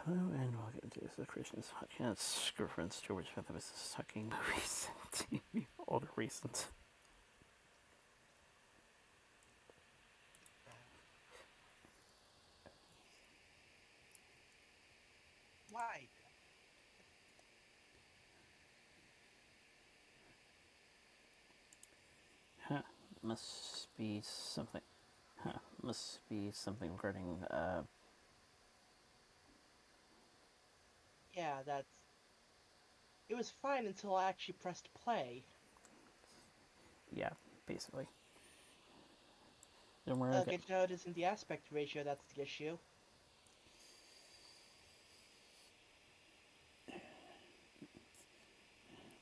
Hello, and welcome to the Christian's podcast. Girlfriend's George Smith was talking movies and TV, all the reasons. Why? Huh. Must be something. Huh. Must be something regarding, Yeah, it was fine until I actually pressed play. yeah, basically. Don't worry, Okay, no, it isn't the aspect ratio that's the issue.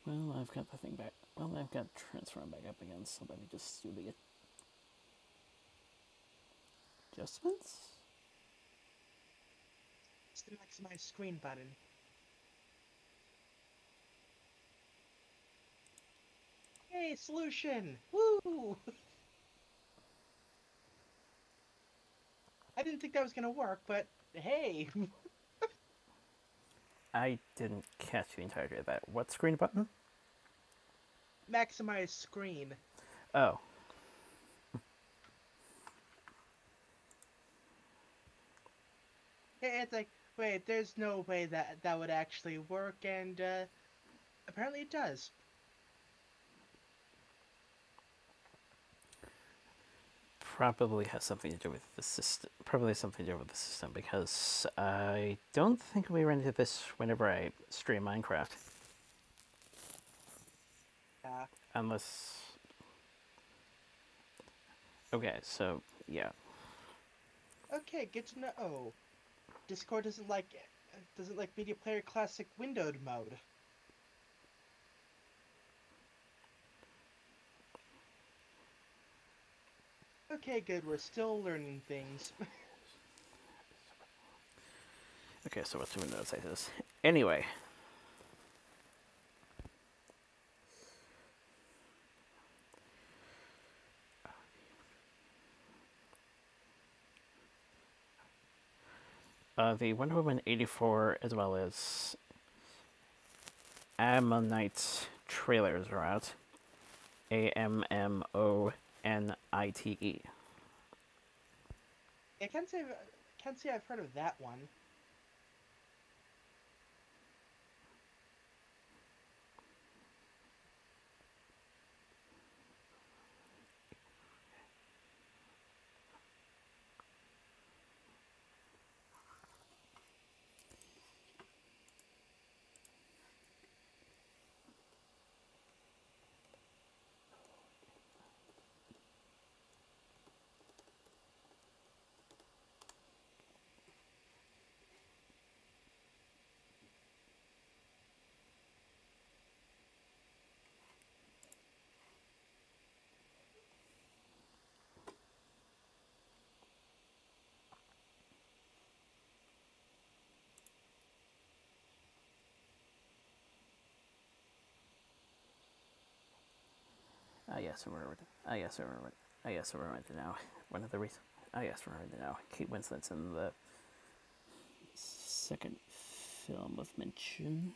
Well, I've got the thing back. Well, I've got transform back up again, so let me just do the adjustments. It's the maximize screen button. Hey, solution! Woo! I didn't think that was gonna work, but hey! I didn't catch the entirety of that. What screen button? Maximize screen. Oh. It's like, wait, there's no way that would actually work, and apparently it does. Probably has something to do with the system. Probably has something to do with the system because I don't think we run into this whenever I stream Minecraft. Yeah. Unless. Okay, so yeah. Okay, good to know. Discord doesn't like Media Player Classic windowed mode. Okay, good. We're still learning things. Okay, so what's doing notes like this? Anyway. The Wonder Woman 84 as well as Ammonite trailers are out. AMMONITE. I can't say I've heard of that one. Yes, I remember. Yes, I remember. Yes, I remember now. One of the reasons. Yes, I remember now. Kate Winslet's in the second film of mention.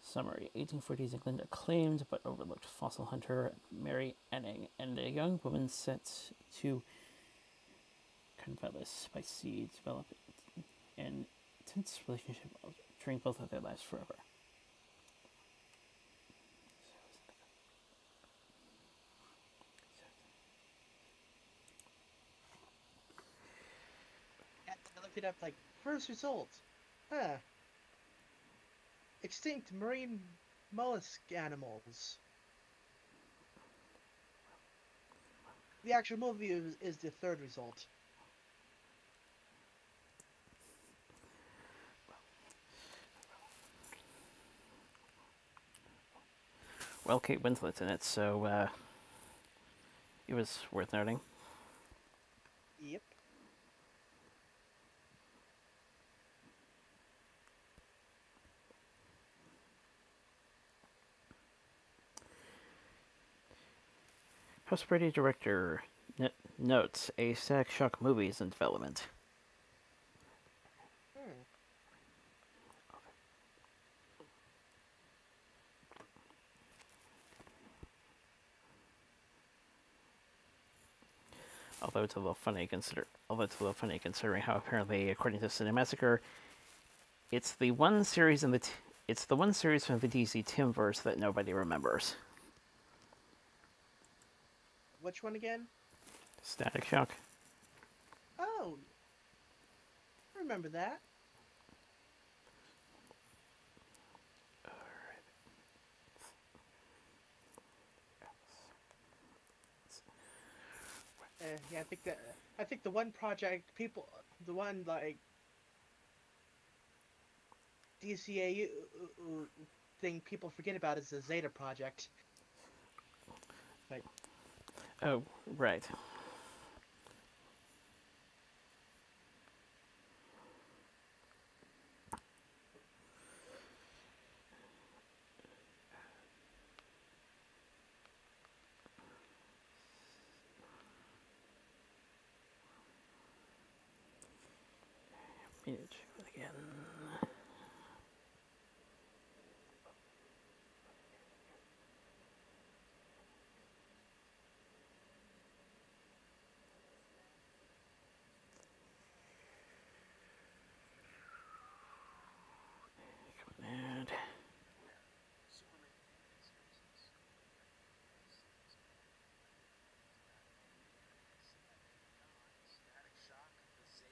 Summary: 1840s England, acclaimed but overlooked fossil hunter Mary Anning and a young woman set to Cornwallis by sea develop an intense relationship during both of their lives forever. I looked it up. Like first result, huh? Extinct marine mollusk animals. The actual movie is the third result. Well, Kate Winslet's in it, so it was worth noting. Yep. Prosperity Director notes a Static Shock movie is in development. Hmm. Although it's a little funny considering how apparently, according to Cinemassacre, it's the one series from the DC Timverse that nobody remembers. Which one again? Static Shock. Oh, I remember that. Yeah, I think the one project people, the one like DCAU thing people forget about is the Zeta project. Like, Oh, right. Let me check that again. And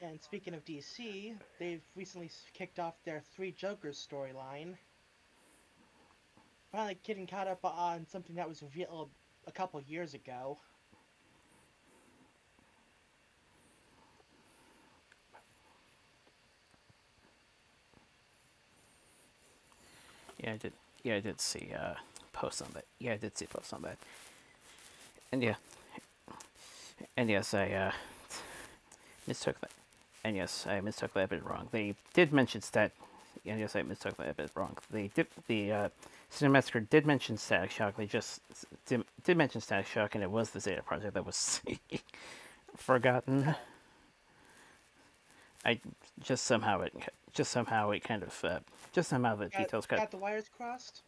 and speaking of DC, they've recently kicked off their Three Jokers storyline. Finally getting caught up on something that was revealed a couple years ago. yeah, I did. Yeah, I did see posts on that. Yeah, I did see posts on that. And yeah, and yes, I mistook that. And yes, I mistook that a bit wrong. They did mention stat. And yes, I mistook that a bit wrong. The Cinemassacre did mention Static Shock. They just did mention Static Shock, and it was the Zeta project that was forgotten. I just somehow it kind of just somehow the details Got the wires crossed?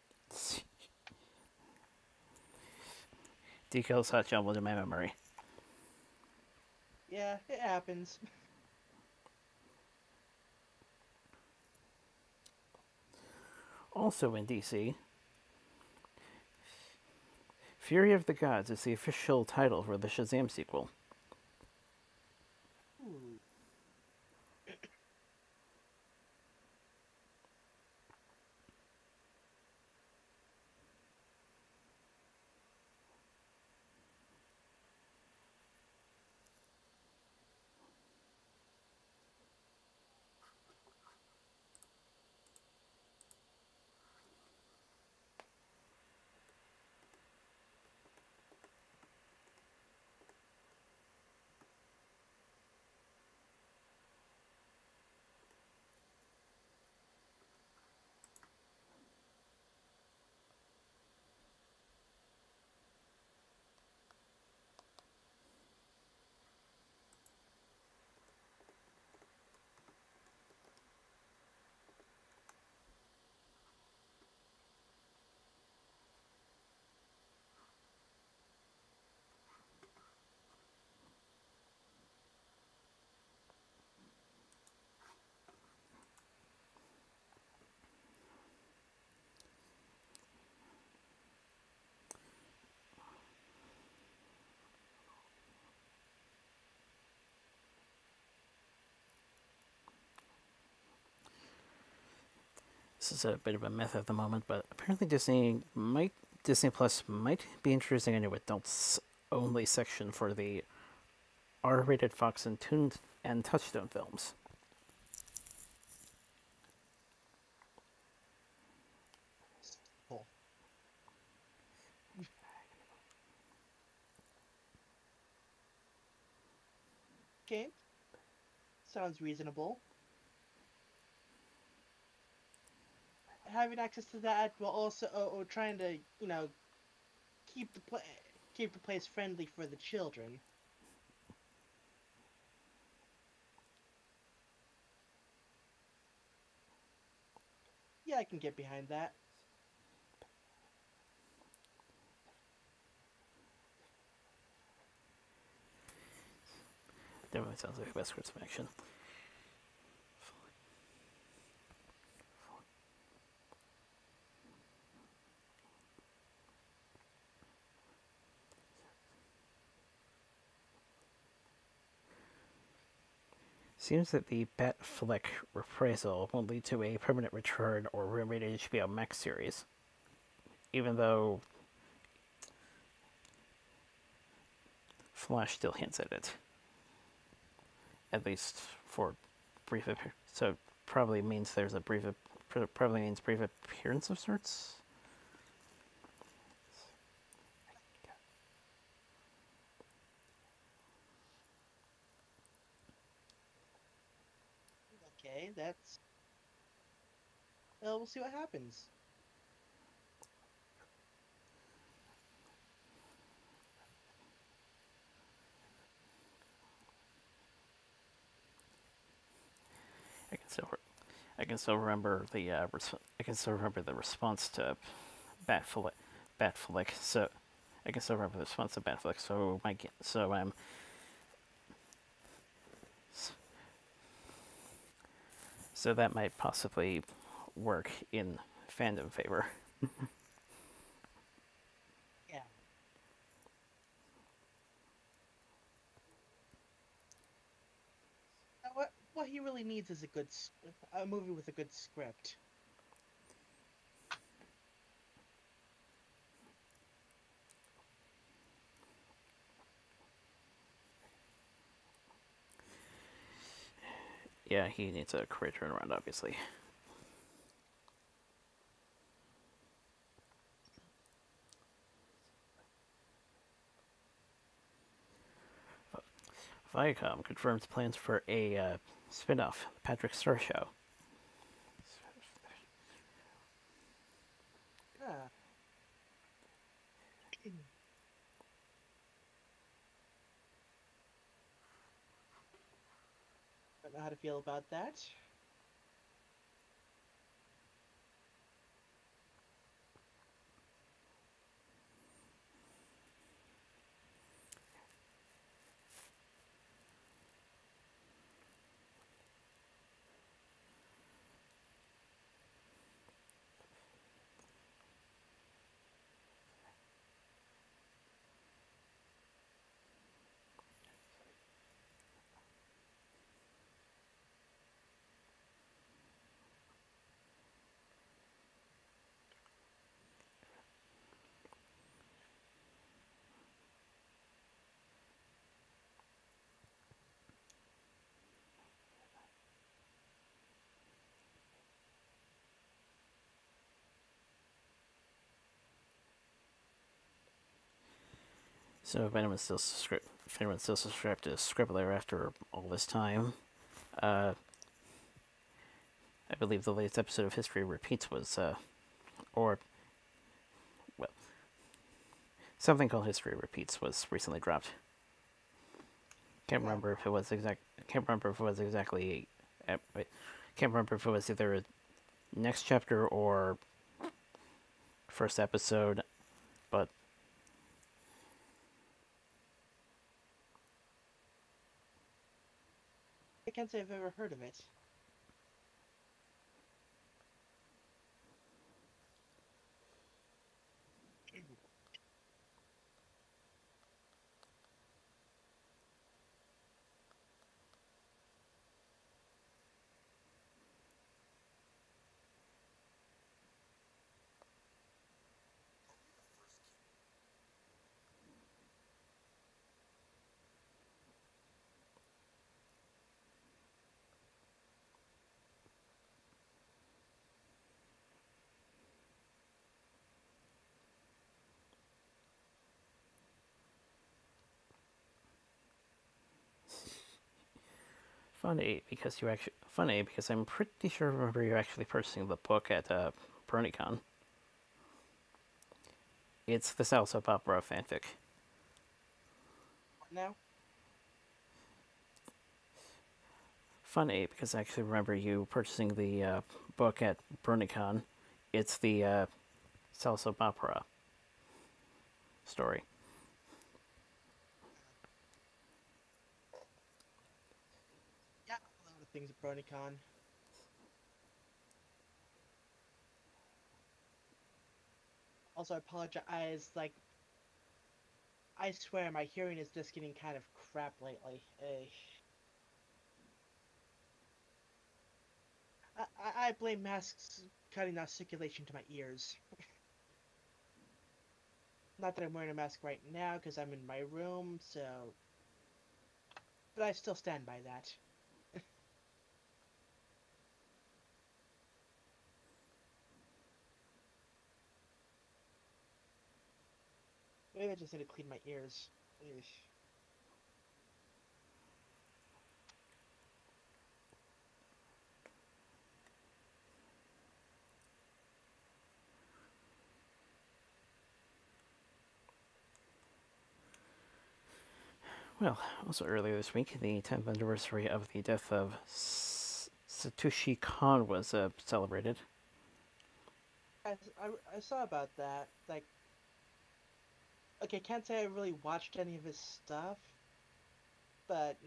details got jumbled in my memory. Yeah, it happens. Also in DC, Fury of the Gods is the official title for the Shazam sequel. Ooh. This is a bit of a myth at the moment, but apparently Disney Plus might be introducing a new adults only section for the R-rated Fox and Touchstone films. Cool. Okay. Sounds reasonable. Having access to that while also trying to, keep the play, keep the place friendly for the children. Yeah, I can get behind that. Definitely sounds like the best course of action. Seems that the Batfleck reprisal will lead to a permanent return or remade HBO Max series. Even though Flash still hints at it. At least for brief appearance. So probably means there's a brief probably means brief appearance of sorts. Okay, that's... Well, we'll see what happens. I can still remember the I can still remember the response to Batflick. So I can still remember the response to Batflick. So that might possibly work in fandom favor. Yeah. What he really needs is a movie with a good script. Yeah, he needs a career turnaround, obviously. Viacom confirms plans for a spin-off, Patrick Star Show. Ah. Don't know how to feel about that. So if anyone's still subscribed to Scribbler after all this time, I believe the latest episode of History Repeats was, or well, something called History Repeats was recently dropped. Can't remember if it was Can't remember if it was exactly. Can't remember if it was either a next chapter or first episode, but I can't say I've ever heard of it. funny because I'm pretty sure I remember you actually purchasing the book at BronyCon. It's the South Soap Opera fanfic. now. Funny, because I actually remember you purchasing the book at BronyCon. It's the Salsa Opera story. Yeah, a lot of things at BronyCon. Also, I apologize. Like, I swear my hearing is just getting kind of crap lately. I blame masks cutting off circulation to my ears. Not that I'm wearing a mask right now because I'm in my room, so. But I still stand by that. Maybe I just need to clean my ears. Ugh. Well, also earlier this week, the 10th anniversary of the death of Satoshi Kon was celebrated. I saw about that. Like, okay, can't say I really watched any of his stuff, but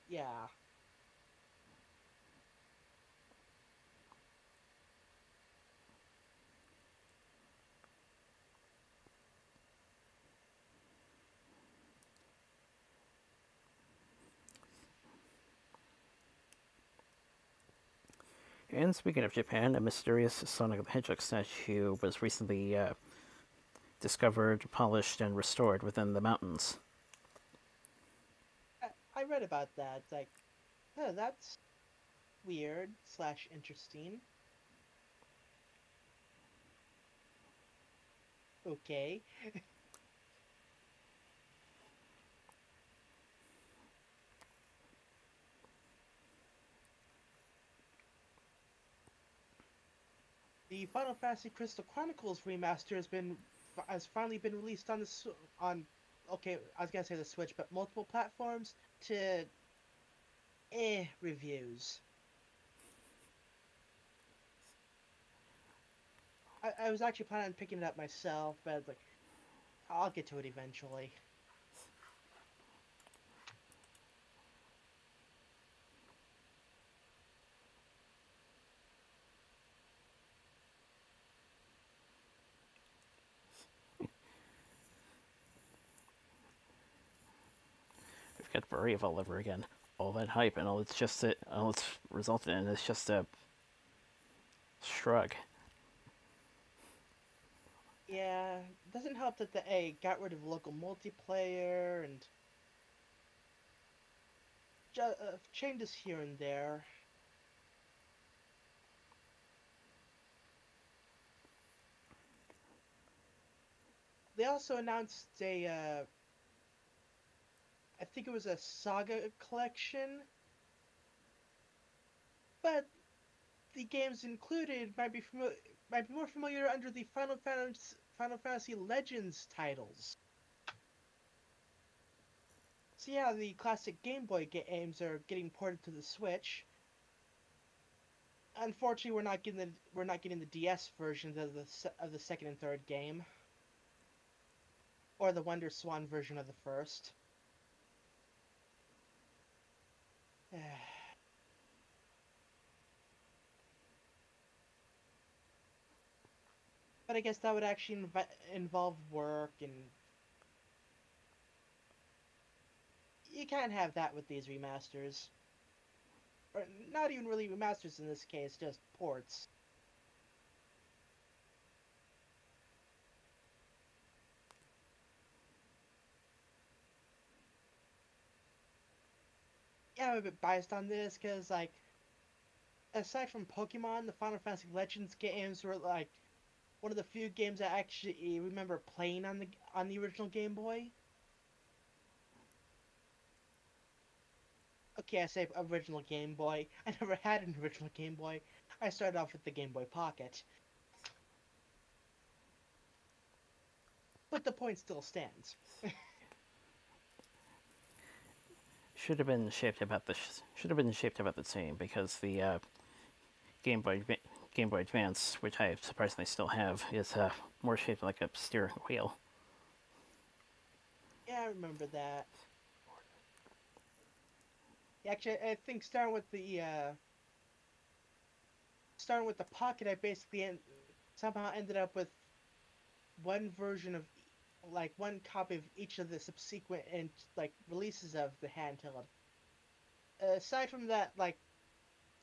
yeah. And speaking of Japan, a mysterious Sonic the Hedgehog statue was recently discovered, polished, and restored within the mountains. I read about that. It's like, huh, that's weird slash interesting. Okay. The Final Fantasy Crystal Chronicles remaster has finally been released on on okay, I was gonna say the Switch, but multiple platforms to reviews. I was actually planning on picking it up myself, but like I'll get to it eventually. We've got Brave all over again. All that hype and all it's resulted in is just a shrug. Yeah, doesn't help that the A got rid of local multiplayer and changes here and there. They also announced I think it was a Saga collection, but the games included might be more familiar under the Final Fantasy Legends titles. So yeah, the classic Game Boy games are getting ported to the Switch. Unfortunately, we're not getting the DS versions of the second and third game, or the Wonder Swan version of the first. But I guess that would actually involve work, and you can't have that with these remasters. Or not even really remasters in this case, just ports. Yeah, I'm a bit biased on this because, like, aside from Pokemon, the Final Fantasy Legends games were like one of the few games I actually remember playing on the original Game Boy. Okay, I say original Game Boy. I never had an original Game Boy. I started off with the Game Boy Pocket. But the point still stands. should have been shaped about the should have been shaped about the same because the Game Boy Game Boy Advance, which I surprisingly still have, is more shaped like a steering wheel. Yeah, I remember that. Actually, I think starting with the Pocket, I basically somehow ended up with one version of like one copy of each of the subsequent and like releases of the handheld. Aside from that, like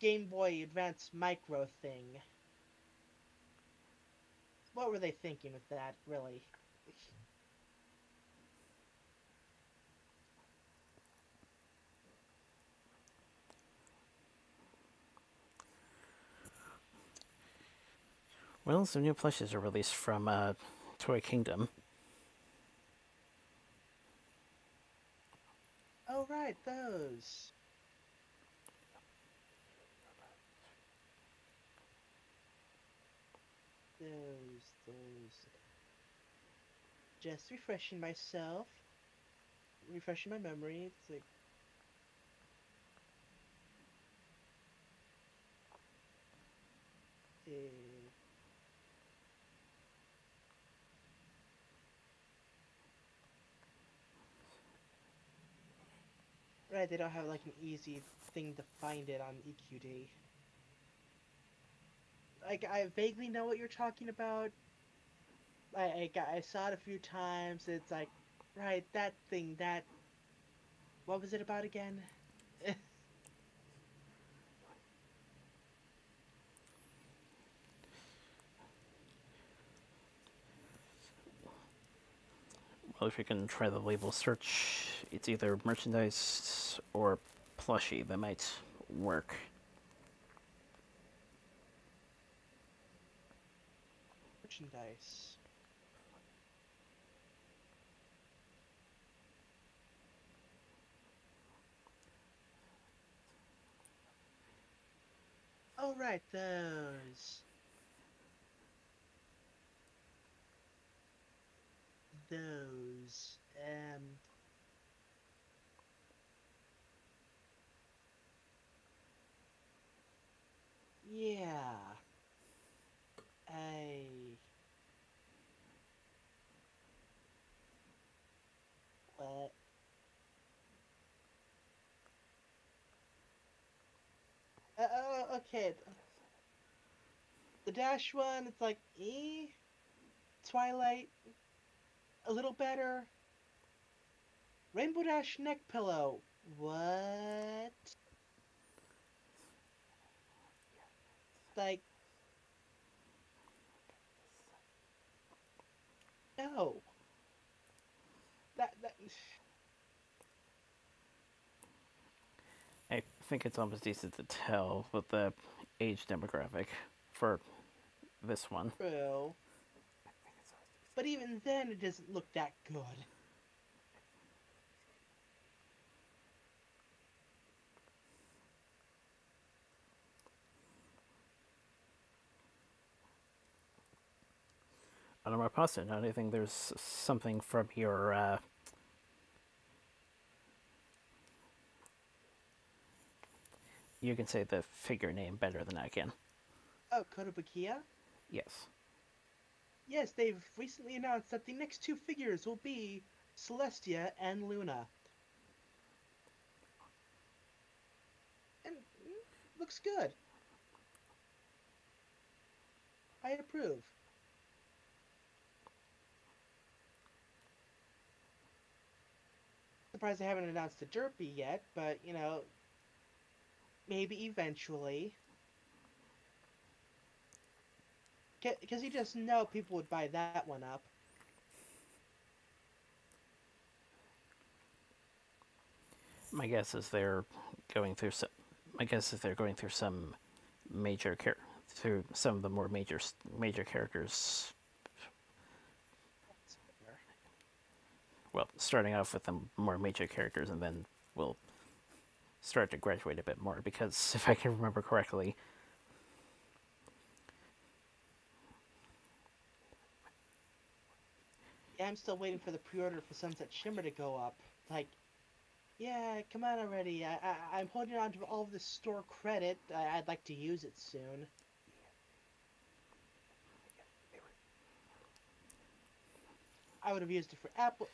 Game Boy Advance Micro thing, what were they thinking with that? Really? Well, some new plushes are released from Toy Kingdom. Oh right, those. Those. Just refreshing myself, refreshing my memory. It's like, uh, right, they don't have like an easy thing to find it on EQD. Like, I vaguely know what you're talking about. I saw it a few times. It's like, right, that thing, that. What was it about again? Well, if you can try the label search, it's either merchandise or plushie that might work. Merchandise. Oh, right, those. Those. Yeah. I. What? Okay. The Dash one, it's like, Twilight, a little better. Rainbow Dash neck pillow. What? Like, no. That. I think it's almost decent to tell with the age demographic for this one. True. But even then, it doesn't look that good. On a more positive note, I think there's something from your you can say the figure name better than I can. Oh, Kotobukiya? Yes. Yes, they've recently announced that the next two figures will be Celestia and Luna. And looks good. I approve. Surprised they haven't announced a Derpy yet, but maybe eventually. Because you just know people would buy that one up. My guess is they're going through some. My guess is they're going through some through some of the more major characters. That's fair. Well, starting off with the more major characters, and then we'll start to graduate a bit more. Because if I can remember correctly, Yeah, I'm still waiting for the pre-order for Sunset Shimmer to go up. Like, Yeah, come on already. I'm holding on to all of this store credit. I'd like to use it soon. I would have used it for Apple.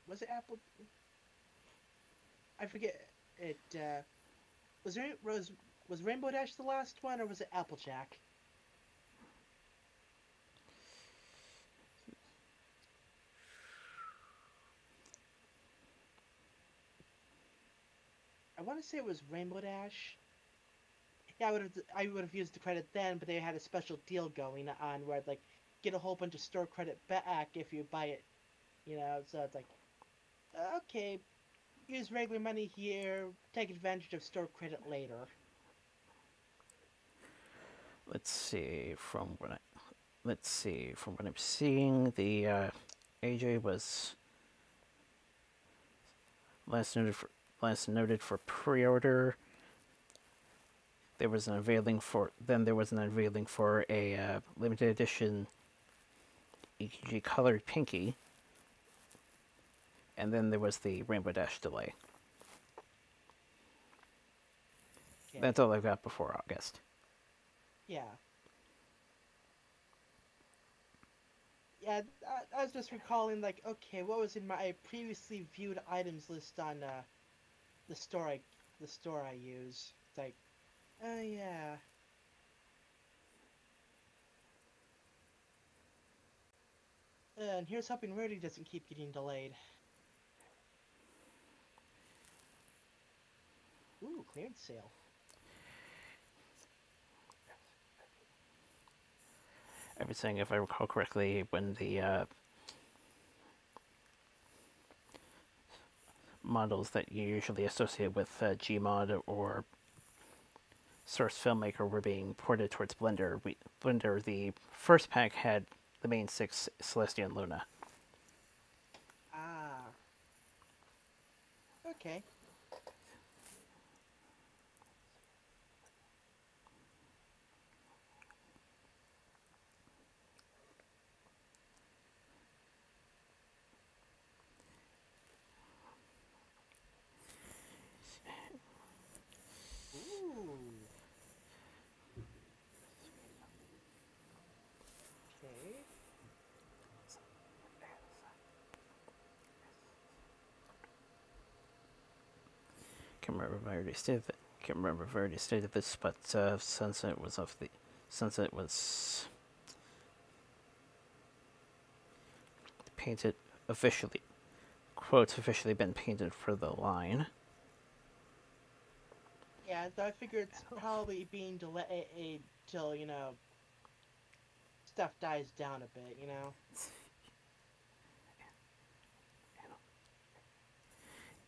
Was it Apple? I forget. It was there. Was Rainbow Dash the last one, or was it Applejack? I want to say it was Rainbow Dash. Yeah, I would have used the credit then, but they had a special deal going on where I'd like get a whole bunch of store credit back if you buy it. So it's like okay, use regular money here, take advantage of store credit later. Let's see from what I let's see from what I'm seeing. The AJ was last noted for pre-order. There was an unveiling for a limited edition EKG colored Pinky, and then there was the Rainbow Dash delay. That's Okay. all I've got before August. Yeah. Yeah, I was just recalling, like, okay, what was in my previously viewed items list on the store I the store I use. It's like, oh yeah. And here's hoping Rarity doesn't keep getting delayed. Ooh, clearance sale. Everything, if I recall correctly, when the models that you usually associate with Gmod or Source Filmmaker were being ported towards Blender. Blender, the first pack had the main six Celestia and Luna. Ah, okay. Ooh, okay. Can't remember if I already stated this, but Sunset was painted officially. Quotes officially been painted for the line. Yeah, so I figure it's probably being delayed till, stuff dies down a bit.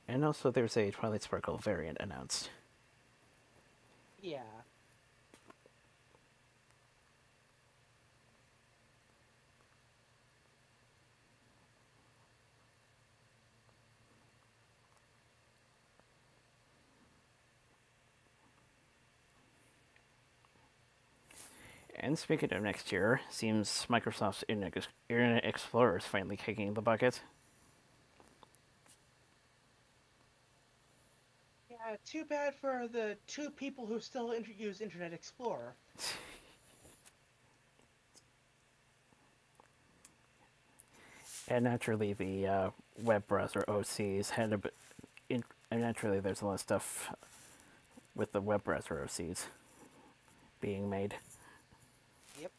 And also, there's a Twilight Sparkle variant announced. Yeah. And speaking of next year, seems Microsoft's Internet Explorer is finally kicking the bucket. Yeah, too bad for the two people who still use Internet Explorer. And naturally, the web browser OCs had a bit. And naturally, there's a lot of stuff with the web browser OCs being made. Yep.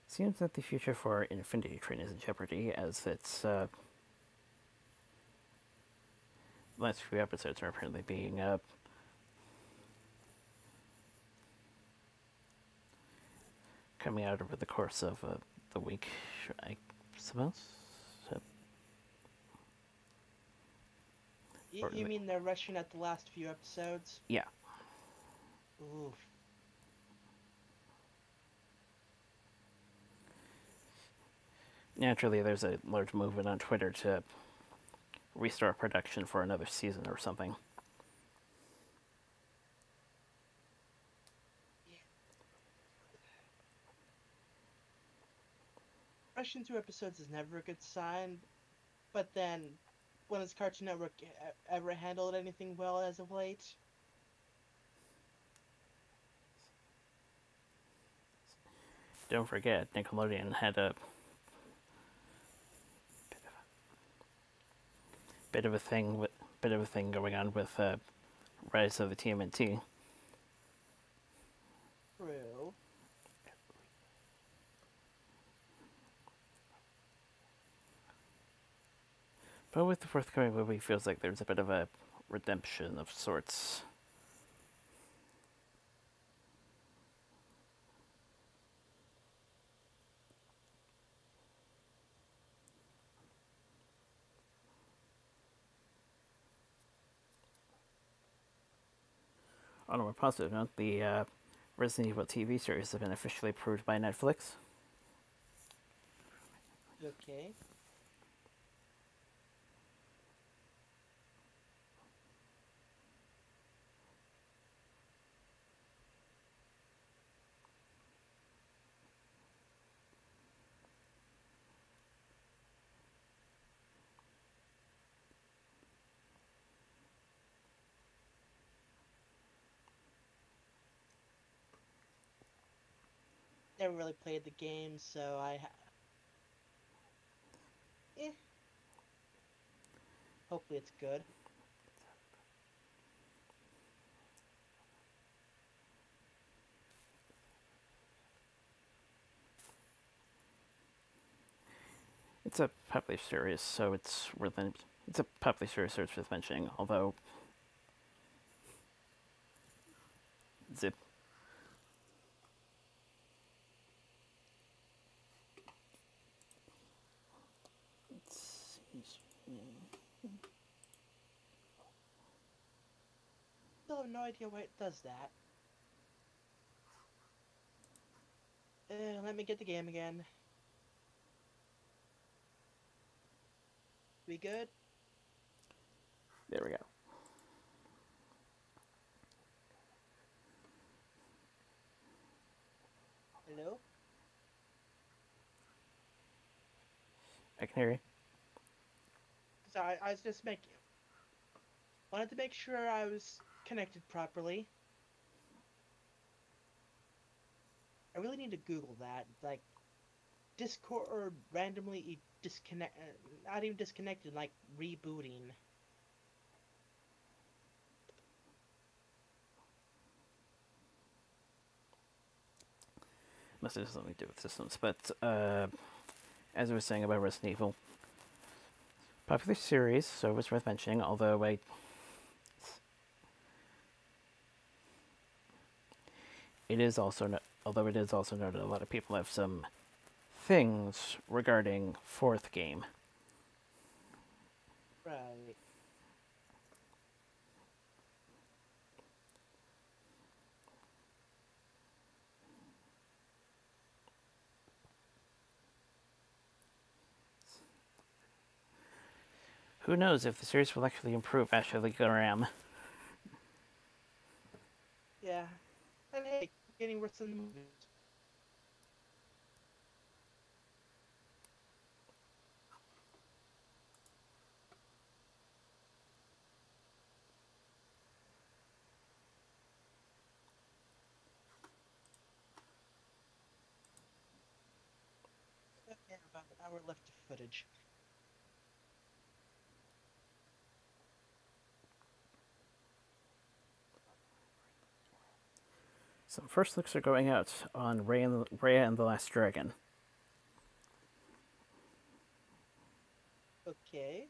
Seems that the future for Infinity Train is in jeopardy, as its last few episodes are apparently being coming out over the course of the week, I suppose. So, You, or you mean they're rushing at the last few episodes? yeah, Oof. Naturally, there's a large movement on Twitter to restart production for another season or something. Rushing through episodes is never a good sign, but then, when has Cartoon Network ever handled anything well as of late? Don't forget, Nickelodeon had a bit of a thing going on with Rise of the TMNT. True. But with the forthcoming movie, feels like there's a bit of a redemption of sorts. On a more positive note, the Resident Evil TV series has been officially approved by Netflix. Okay. Never really played the game, so eh. Hopefully it's good. It's a popular series, so it's a popular series, so it's worth mentioning. Although, zip. Still have no idea why it does that. Let me get the game again. We good? There we go. Hello? I can hear you. Sorry, I was just wanted to make sure I was connected properly. I really need to Google that. Like, Discord randomly disconnect, not even disconnected, like rebooting. Must have something to do with systems. But as I was saying about Resident Evil, popular series, so it's worth mentioning. Although it is also noted a lot of people have some things regarding fourth game. Right. Who knows if the series will actually improve after the Garam? Yeah. And hey, getting worse than the movies. Okay, about an hour left of footage. Some first looks are going out on Raya and the Last Dragon. Okay.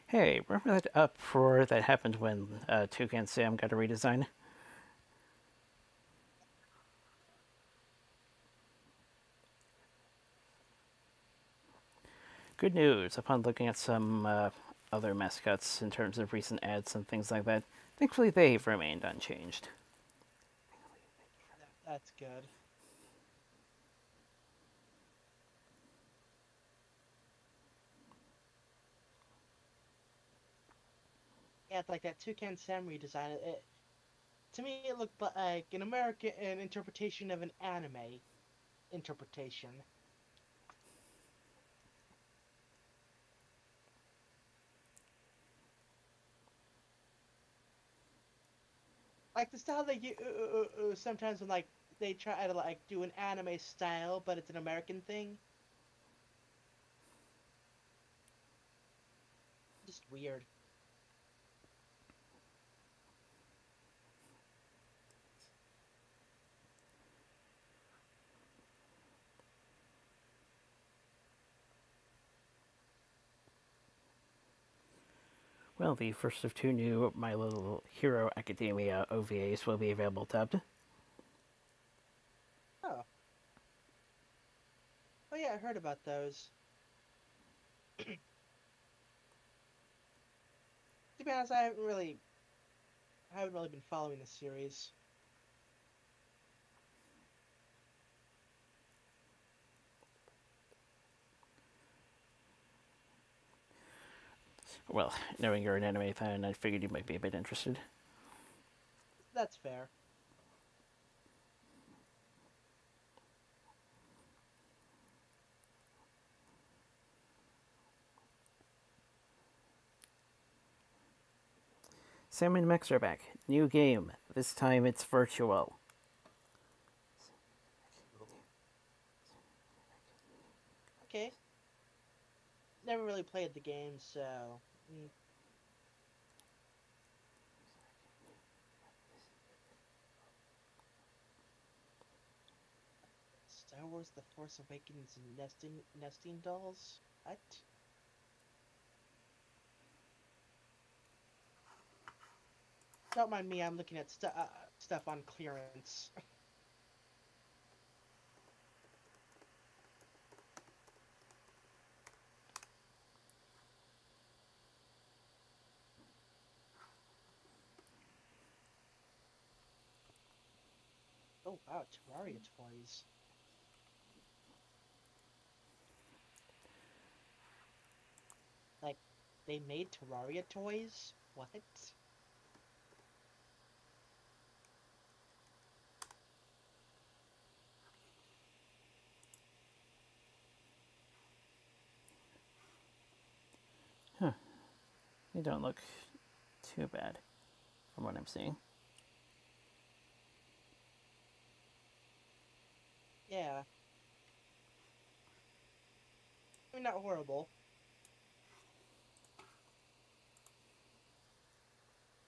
Hey, remember that uproar that happened when Toucan Sam got a redesign? Good news. Upon looking at some other mascots in terms of recent ads and things like that, thankfully they've remained unchanged. That's good. Yeah, it's like that Toucan Sam redesign. To me, it looked like an American interpretation of an anime interpretation. Like the style they sometimes when like they try to like do an anime style, but it's an American thing. Just weird. Well, the first of two new My Little Hero Academia OVAs will be available dubbed. Oh, oh yeah, I heard about those. To be honest, I haven't really been following the series. Well, knowing you're an anime fan, I figured you might be a bit interested. That's fair. Sam and Max are back. New game. This time it's virtual. Okay. Never really played the game, so. Star Wars: The Force Awakens nesting dolls. What? Don't mind me. I'm looking at stuff on clearance. Oh wow, Terraria toys. Like, they made Terraria toys? What? Huh. They don't look too bad from what I'm seeing. Yeah. I mean, not horrible.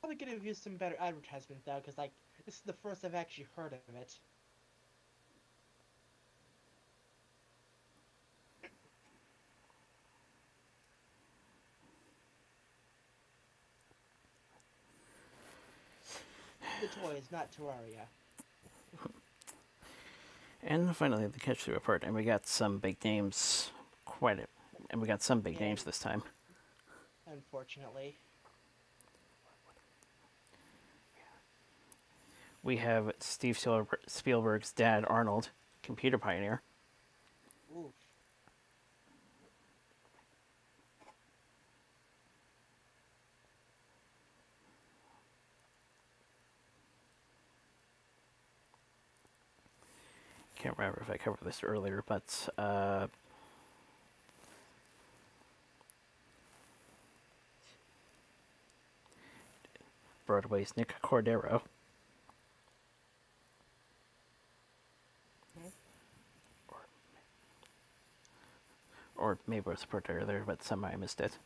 Probably could have used some better advertisement though, because like this is the first I've actually heard of it. The toys, not Terraria. And finally, the catch the report, and we got some big names. And we got some big Yeah, names this time. unfortunately. We have Steve Spielberg's dad, Arnold, computer pioneer. Oof. Can't remember if I covered this earlier, but Broadway's Nick Cordero. Hmm. Or maybe it was put earlier, but somehow I missed it.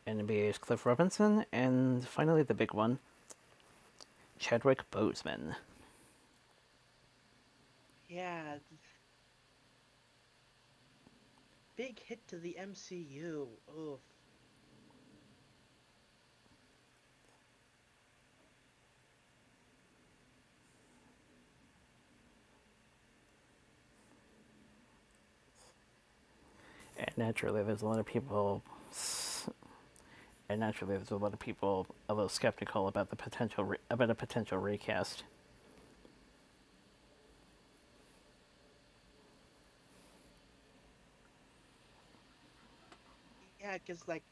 NBA's Cliff Robinson, and finally the big one, Chadwick Boseman. Yeah. Big hit to the MCU. Oof. Naturally, there's a lot of people, and naturally, there's a lot of people a little skeptical about the about a potential recast. Yeah, because like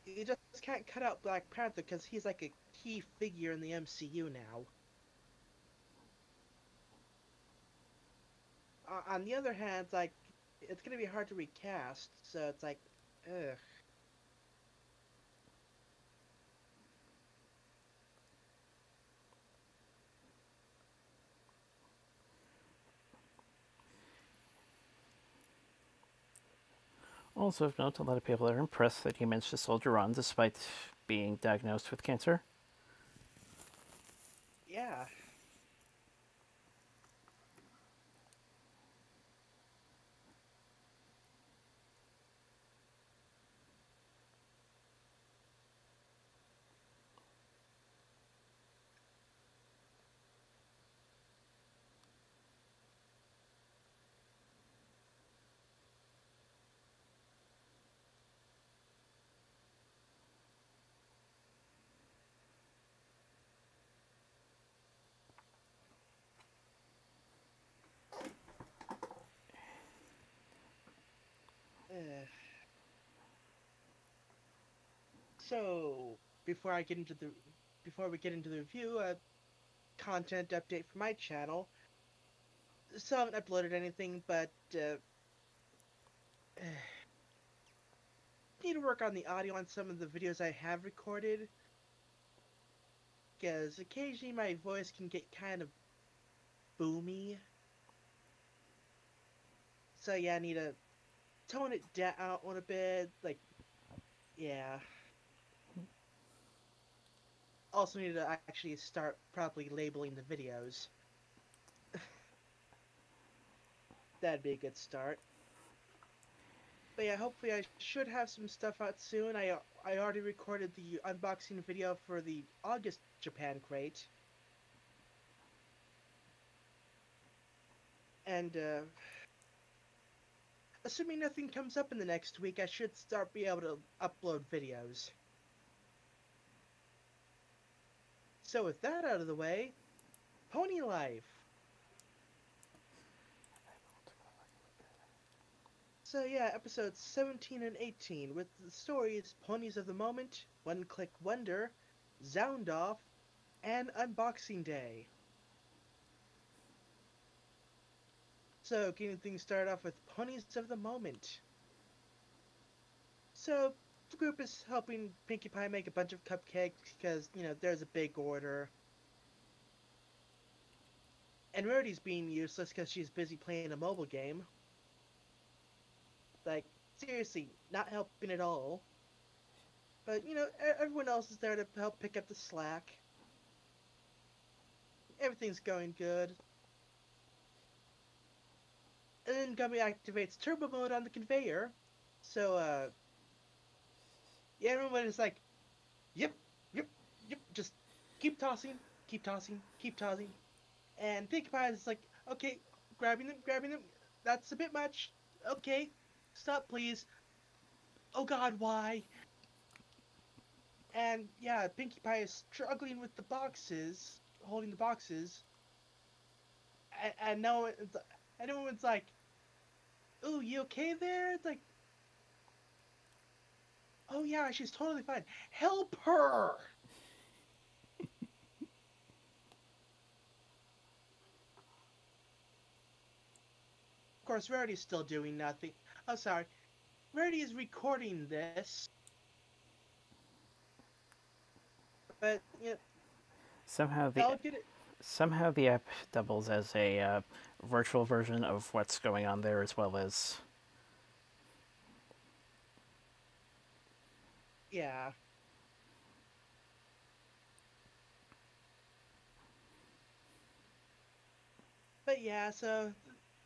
you just can't cut out Black Panther because he's like a key figure in the MCU now. On the other hand, like it's gonna be hard to recast, so it's like, ugh. Also of note, a lot of people are impressed that he managed to soldier on despite being diagnosed with cancer. Yeah. Ugh. So before we get into the review, content update for my channel. Still haven't uploaded anything, but need to work on the audio on some of the videos I have recorded, because occasionally my voice can get kind of boomy. So yeah, I need to tone it down a bit. Like, yeah. Also need to actually start properly labeling the videos. That'd be a good start. But yeah, hopefully I should have some stuff out soon. I already recorded the unboxing video for the August Japan crate. And assuming nothing comes up in the next week, I should be able to upload videos. So with that out of the way, Pony Life. So yeah, episodes 17 and 18 with the stories Ponies of the Moment, One Click Wonder, Zound Off, and Unboxing Day. So getting things started off with Ponies of the Moment. So the group is helping Pinkie Pie make a bunch of cupcakes because, you know, there's a big order. And Rarity's being useless because she's busy playing a mobile game. Like, seriously, not helping at all. But, you know, everyone else is there to help pick up the slack. Everything's going good. And then Gummy activates turbo mode on the conveyor. So, yeah, everyone is like, yep, yep, yep, just keep tossing, keep tossing, keep tossing. And Pinkie Pie is like, okay, grabbing them. That's a bit much. Okay, stop, please. Oh God, why? And yeah, Pinkie Pie is struggling with the boxes, holding the boxes. And no, and everyone's like, "Oh, you okay there?" It's like, "Oh yeah, she's totally fine. Help her!" Of course, Rarity's still doing nothing. Oh, sorry. Rarity is recording this, but you know, Somehow the I'll get it. somehow the app doubles as a virtual version of what's going on there, as well as Yeah. But yeah, so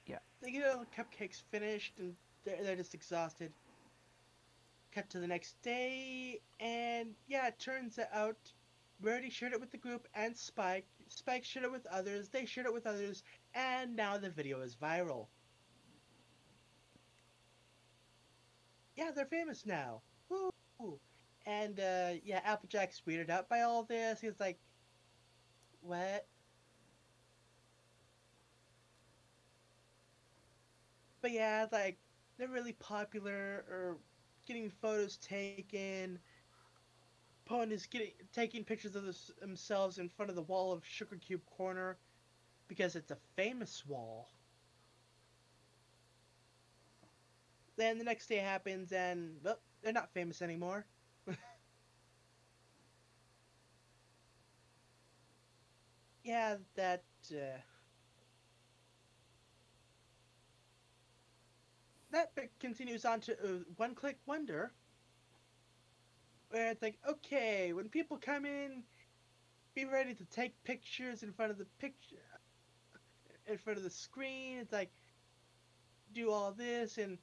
yeah. they get all the cupcakes finished and they're just exhausted. Cut to the next day, and yeah, it turns out Rarity shared it with the group and Spike. Spike shared it with others, they shared it with others, and now the video is viral. yeah, they're famous now. Woo! And yeah, Applejack's weirded out by all this. He's like, what? But yeah, like they're really popular or getting photos taken. Pone is getting taking pictures of themselves in front of the wall of Sugar Cube Corner because it's a famous wall. Then the next day happens, and well, they're not famous anymore. Yeah, that bit continues on to One Click Wonder, where it's like, okay, when people come in, be ready to take pictures in front of the screen. It's like do all this, and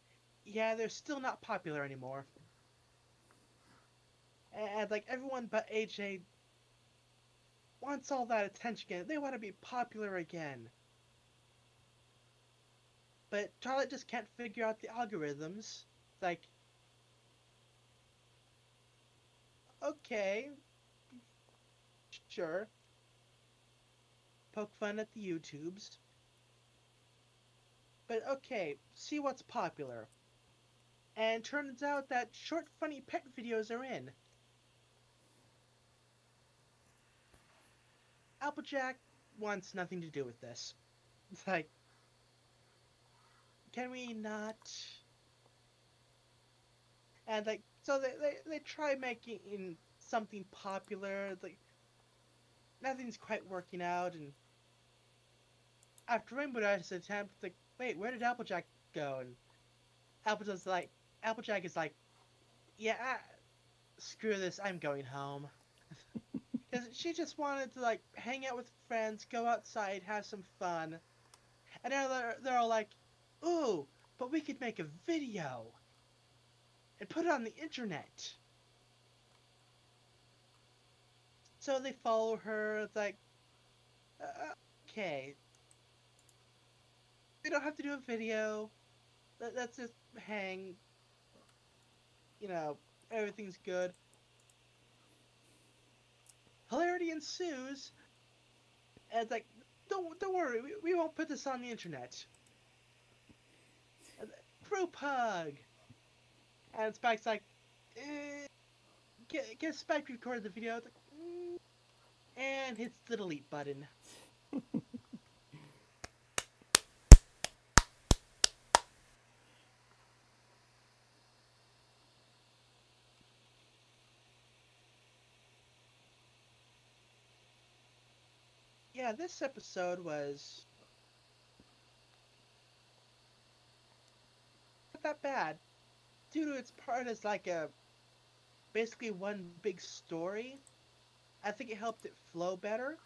yeah, they're still not popular anymore. And like everyone but AJ wants all that attention again. They want to be popular again. But Charlotte just can't figure out the algorithms. It's like, okay, sure, poke fun at the YouTubes. But okay, see what's popular. And turns out that short, funny pet videos are in. Applejack wants nothing to do with this. It's like, can we not? And like, so they try making something popular. Like, nothing's quite working out. And after Rainbow Dash's attempt, it's like, wait, where did Applejack go? And Applejack's like, Applejack is like, yeah, screw this, I'm going home. Because she just wanted to like hang out with friends, go outside, have some fun. And now they're all like, ooh, but we could make a video and put it on the internet. So they follow her. It's like, okay, we don't have to do a video. Let's just hang. You know, everything's good. Hilarity ensues. And it's like, don't worry, we won't put this on the internet. Group hug. And Spike's like, get Spike to record the video. It's like, and hits the delete button. Yeah, this episode was not that bad. Due to its part as like a basically one big story, I think it helped it flow better.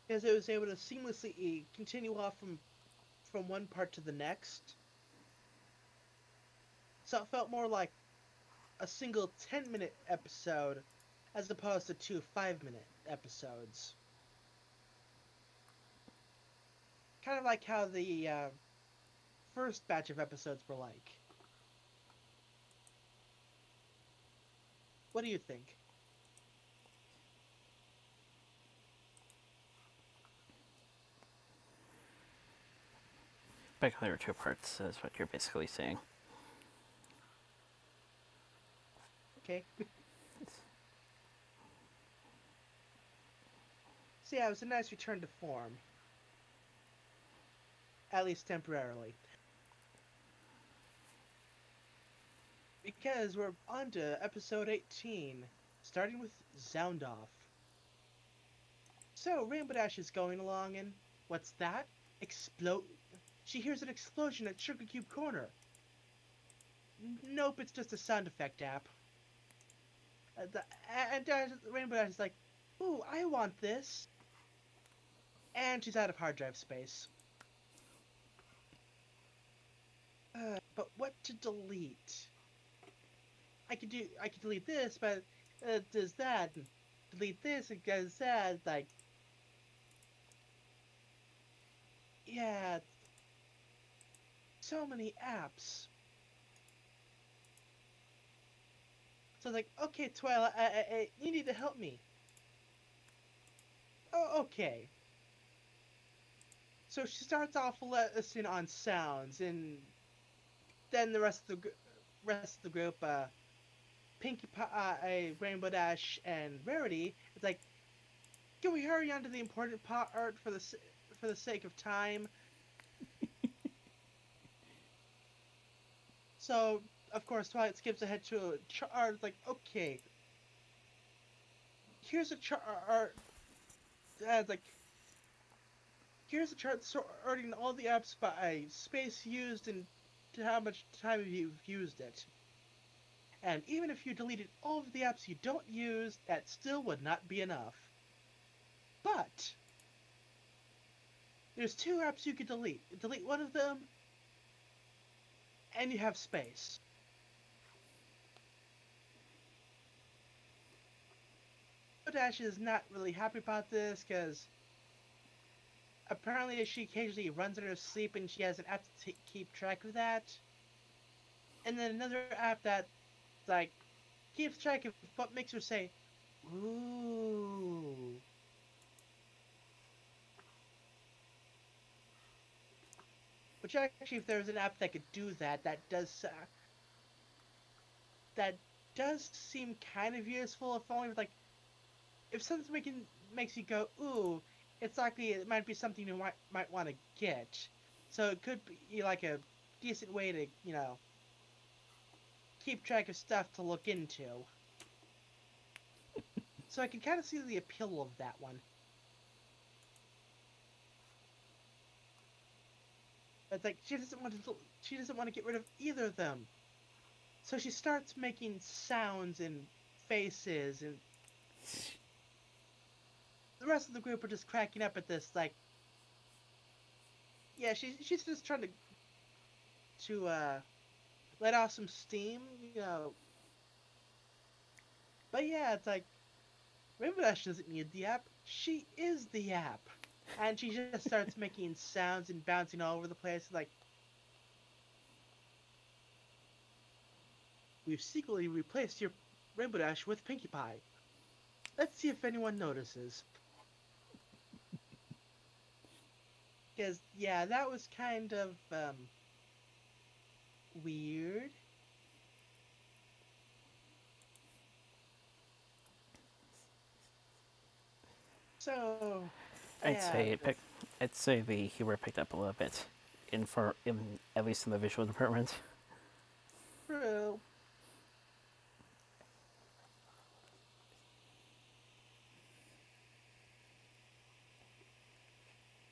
Because it was able to seamlessly continue off from one part to the next. So it felt more like a single 10-minute episode as opposed to two 5-minute episodes. Kind of like how the first batch of episodes were like. What do you think? Basically, there were two parts, is what you're basically saying. Okay. So yeah, it was a nice return to form. At least temporarily. Because we're on to episode 18, starting with Zoundoff. So, Rainbow Dash is going along and what's that? She hears an explosion at Sugar Cube Corner. Nope, it's just a sound effect app. And Rainbow Dash is like, ooh, I want this. And she's out of hard drive space. But what to delete? I could delete this, but it does that. And delete this, it does that. Like, yeah, so many apps. So it's like, okay, Twilight, you need to help me. Oh, okay. So she starts off listening on sounds, and then the rest of the group, Pinkie Pie, Rainbow Dash, and Rarity, it's like, can we hurry on to the important part for the sake of time? So of course Twilight skips ahead to a chart. It's like, okay, here's a chart. It's like, here's a chart sorting all the apps by space used and to how much time you've used it. And even if you deleted all of the apps you don't use, that still would not be enough. But there's two apps you could delete. Delete one of them, and you have space. Dash is not really happy about this because apparently she occasionally runs in her sleep and she has an app to keep track of that. And then another app that like keeps track of what makes her say, "Ooh." Which actually, if there's an app that could do that, that does seem kind of useful. If only with like, if something makes you go, "Ooh," it's likely it might be something you might want to get. So it could be like a decent way to keep track of stuff to look into. So I can kind of see the appeal of that one. But like she doesn't want to get rid of either of them. So she starts making sounds and faces, and the rest of the group are just cracking up at this. Like, yeah, she's just trying to let off some steam. But yeah, it's like Rainbow Dash doesn't need the app. She is the app. And she just starts making sounds and bouncing all over the place. Like, we've secretly replaced your Rainbow Dash with Pinkie Pie. Let's see if anyone notices. Because, yeah, that was kind of, weird. So, I'd yeah, say I'd say the humor picked up a little bit, in at least in the visual department. true.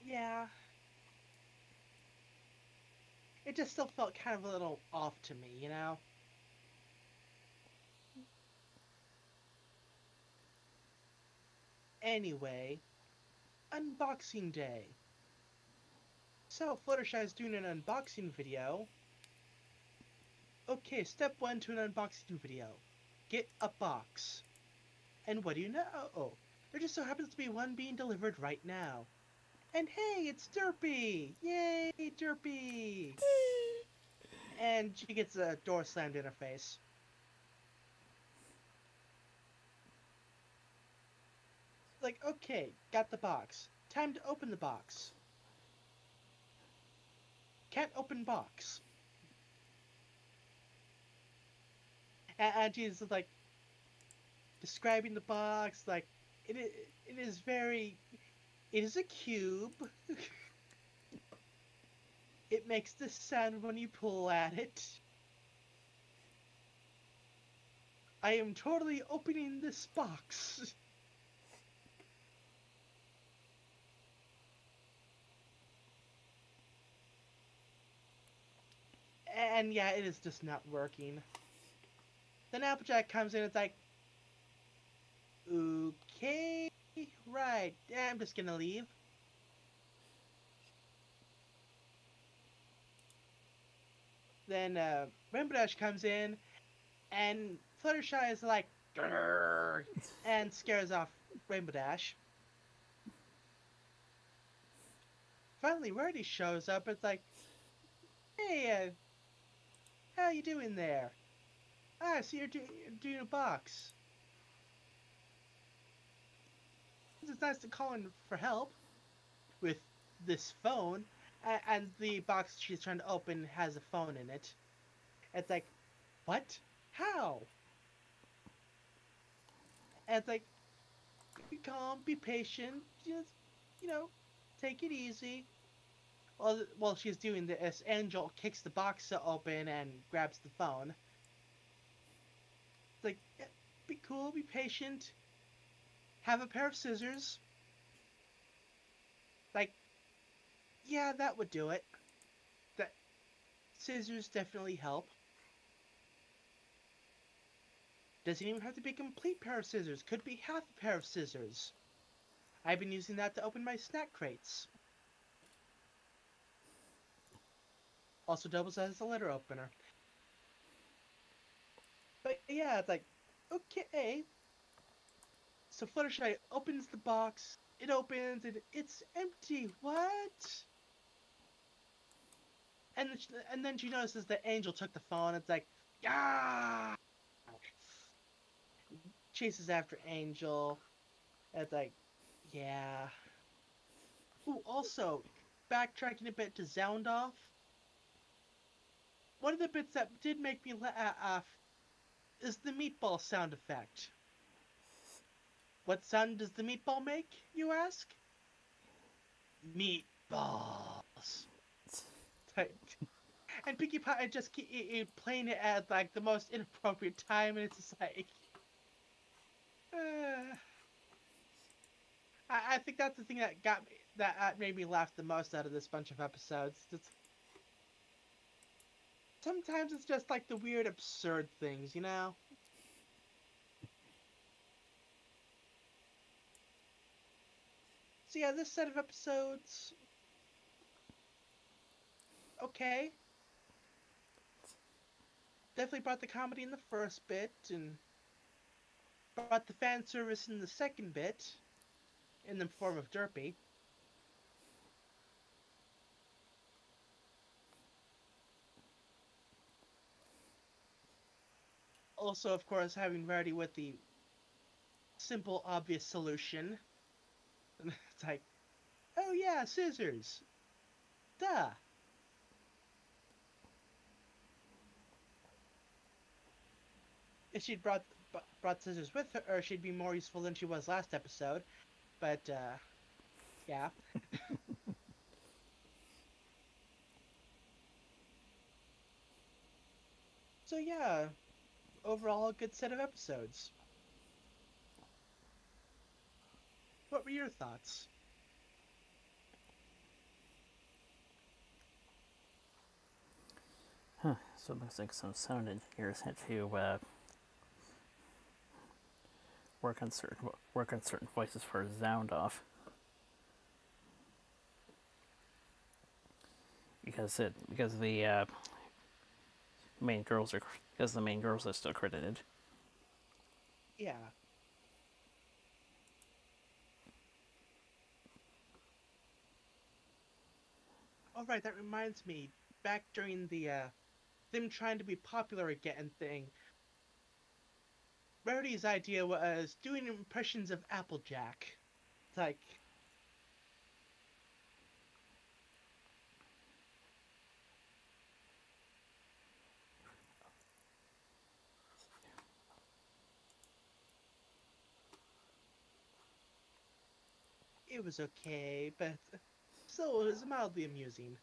Yeah, it just still felt kind of a little off to me. Anyway, unboxing day. So, Fluttershy is doing an unboxing video. Okay, step one to an unboxing video. Get a box. And what do you know? Oh, there just so happens to be one being delivered right now. And hey, it's Derpy! Yay, Derpy! And she gets a door slammed in her face. Like, okay, got the box. Time to open the box. Can't open box. And she's like describing the box like it is very. It is a cube. It makes this sound when you pull at it. I am totally opening this box. And yeah, it is just not working. Then Applejack comes in and it's like, okay, right, I'm just gonna leave. Then Rainbow Dash comes in and Fluttershy is like, "Grrr," and scares off Rainbow Dash. Finally, Rarity shows up. It's like, Hey, how you doing there? Ah, I see you're doing a box. It's nice to call in for help with this phone, and the box she's trying to open has a phone in it. It's like, what? How? And it's like, be calm, be patient, just, you know, take it easy. While she's doing this, Angel kicks the box open and grabs the phone. It's like, yeah, be cool, be patient, have a pair of scissors. Like, yeah, that would do it. That scissors definitely help. Doesn't even have to be a complete pair of scissors. Could be half a pair of scissors. I've been using that to open my snack crates. Also doubles as a letter opener. But yeah, it's like, okay. So Fluttershy opens the box. It opens and it's empty. What? And then she notices that Angel took the phone. It's like, ah! Chases after Angel. And it's like, yeah. Ooh, also, backtracking a bit to Zoundoff. One of the bits that did make me laugh is the meatball sound effect. What sound does the meatball make, you ask? Meatballs. And Pinkie Pie just keep playing it at like the most inappropriate time, and it's just like, uh, I think that's the thing that got me, that made me laugh the most out of this bunch of episodes. Sometimes it's just like the weird, absurd things, you know. So yeah, this set of episodes, okay, definitely brought the comedy in the first bit, and brought the fan service in the second bit, in the form of Derpy. Also, of course, having Rarity with the simple, obvious solution. And it's like, oh yeah, scissors. Duh. If she'd brought scissors with her, she'd be more useful than she was last episode. But yeah. So yeah, overall a good set of episodes. What were your thoughts? Huh. So it looks like some sound engineers had to work on certain voices for Zoundoff because the main girls are because the main girls are still credited. Yeah. All right, that reminds me. Back during the them trying to be popular again thing, Rarity's idea was doing impressions of Applejack. It's like, it was okay, but still, it was mildly amusing.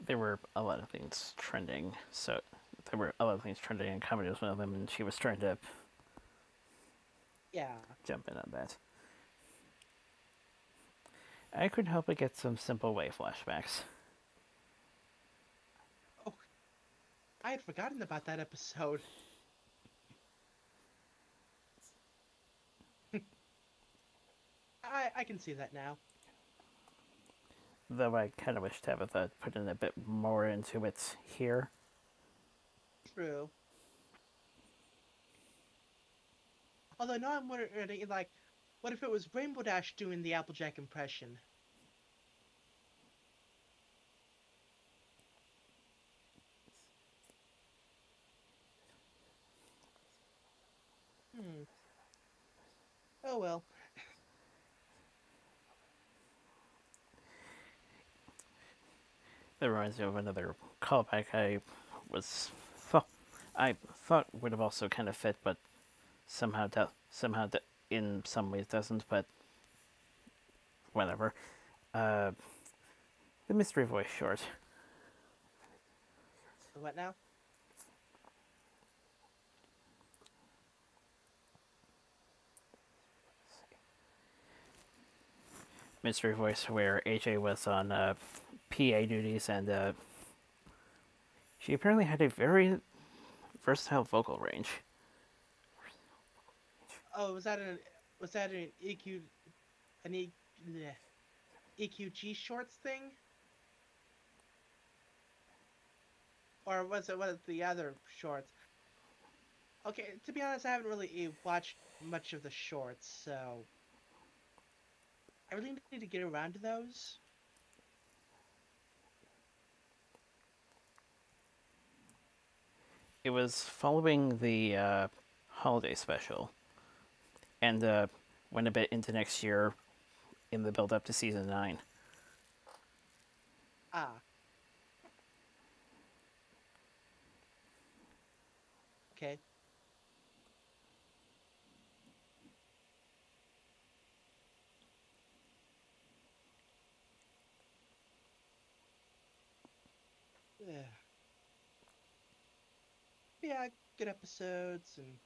There were a lot of things trending, so there were a lot of things trending, and comedy was one of them, and she was trying to Yeah. jump in on that. I couldn't help but get some Simple Way flashbacks. Oh, I had forgotten about that episode. I can see that now. Though I kind of wish Tabitha put in a bit more into it here. True. Although now I'm wondering, like, what if it was Rainbow Dash doing the Applejack impression? Hmm. Oh well. That reminds me of another callback was thought I thought would have also kind of fit, but in some ways doesn't. But whatever. Uh, the Mystery Voice short. What now? Mystery Voice, where AJ was on PA duties, and she apparently had a very versatile vocal range. Oh, was that an an e, bleh, EQG shorts thing, or was the other shorts? Okay, to be honest, I haven't really watched much of the shorts, so I really need to get around to those. It was following the holiday special, and went a bit into next year in the build up to season 9. Ah, okay. Yeah, yeah, good episodes and.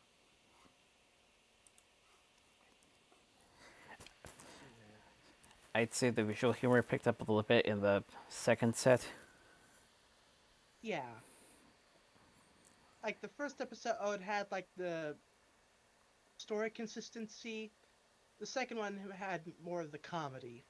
I'd say the visual humor picked up a little bit in the second set. Yeah, like the first episode had like the story consistency. The second one had more of the comedy.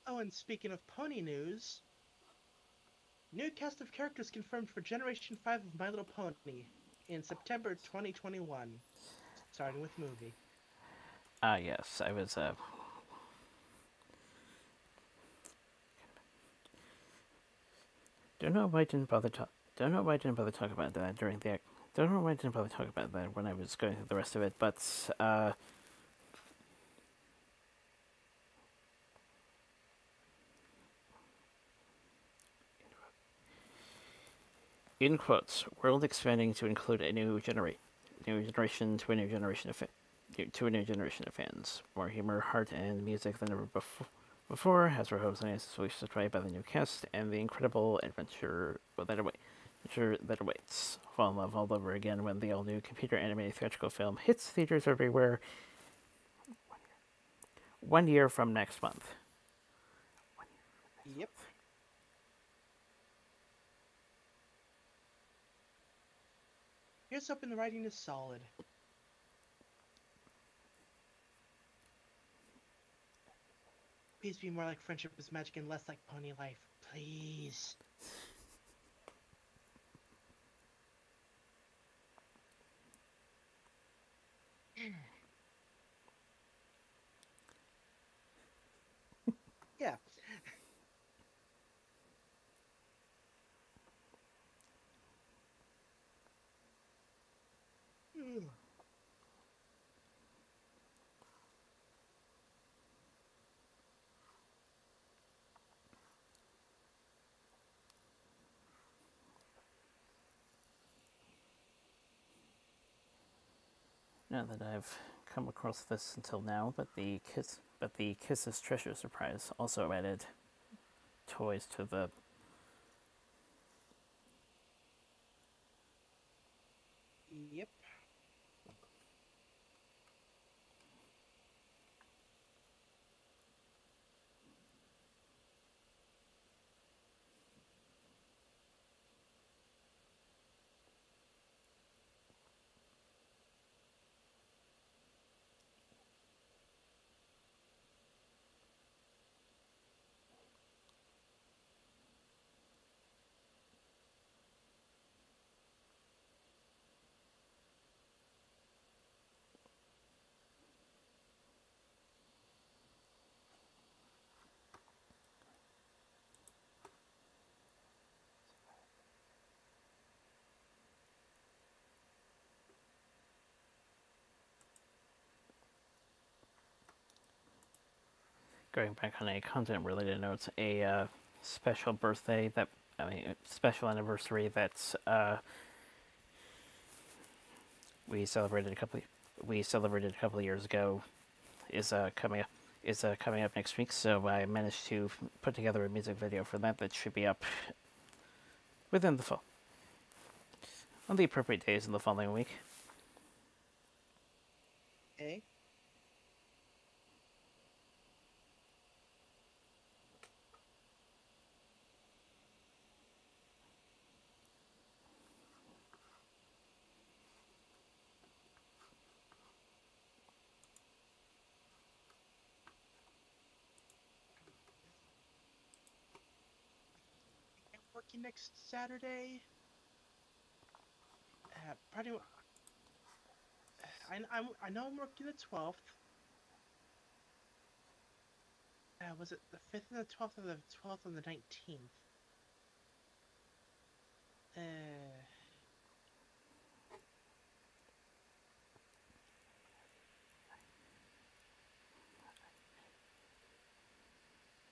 Oh, and speaking of pony news, new cast of characters confirmed for Generation 5 of My Little Pony in September 2021, starting with movie. Ah, yes, I was. Don't know why I didn't bother talk. Don't know why I didn't bother talk about that during the. Don't know why I didn't bother talk about that when I was going through the rest of it. But in quotes, world expanding to include a new generation to a new generation of to a new generation of fans. More humor, heart, and music than ever before has Rojo's and is surprised by the new cast and the incredible adventure that awaits. Fall in love all over again when the all-new computer animated theatrical film hits theaters everywhere 1 year from next month. Yep. Here's hoping the writing is solid. Please be more like Friendship is Magic and less like Pony Life. Please. Yeah. that I've come across this until now, but the Kisses Treasure Surprise also added toys to the. Yep. Going back on a content-related note, a special birthday that special anniversary that we celebrated a couple of years ago is coming up next week. So I managed to put together a music video for that should be up within the fall on the appropriate days in the following week. Okay. I'm working next Saturday. Probably. I know I'm working the 12th. Was it the 5th and the 12th, or the 12th and the 19th?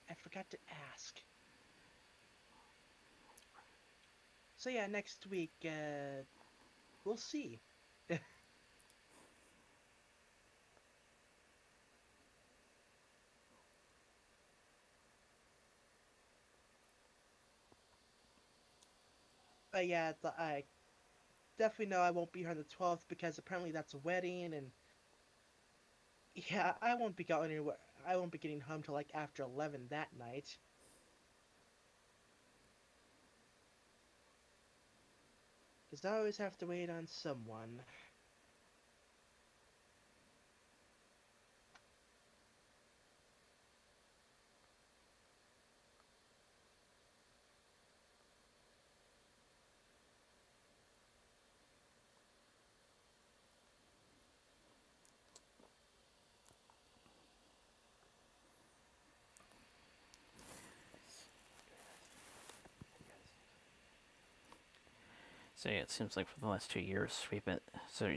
I forgot to ask. So yeah, next week, we'll see. But yeah, I definitely know I won't be here on the 12th because apparently that's a wedding, and yeah, I won't be going anywhere. I won't be getting home till like after 11 that night. Because I always have to wait on someone. So yeah, it seems like for the last 2 years it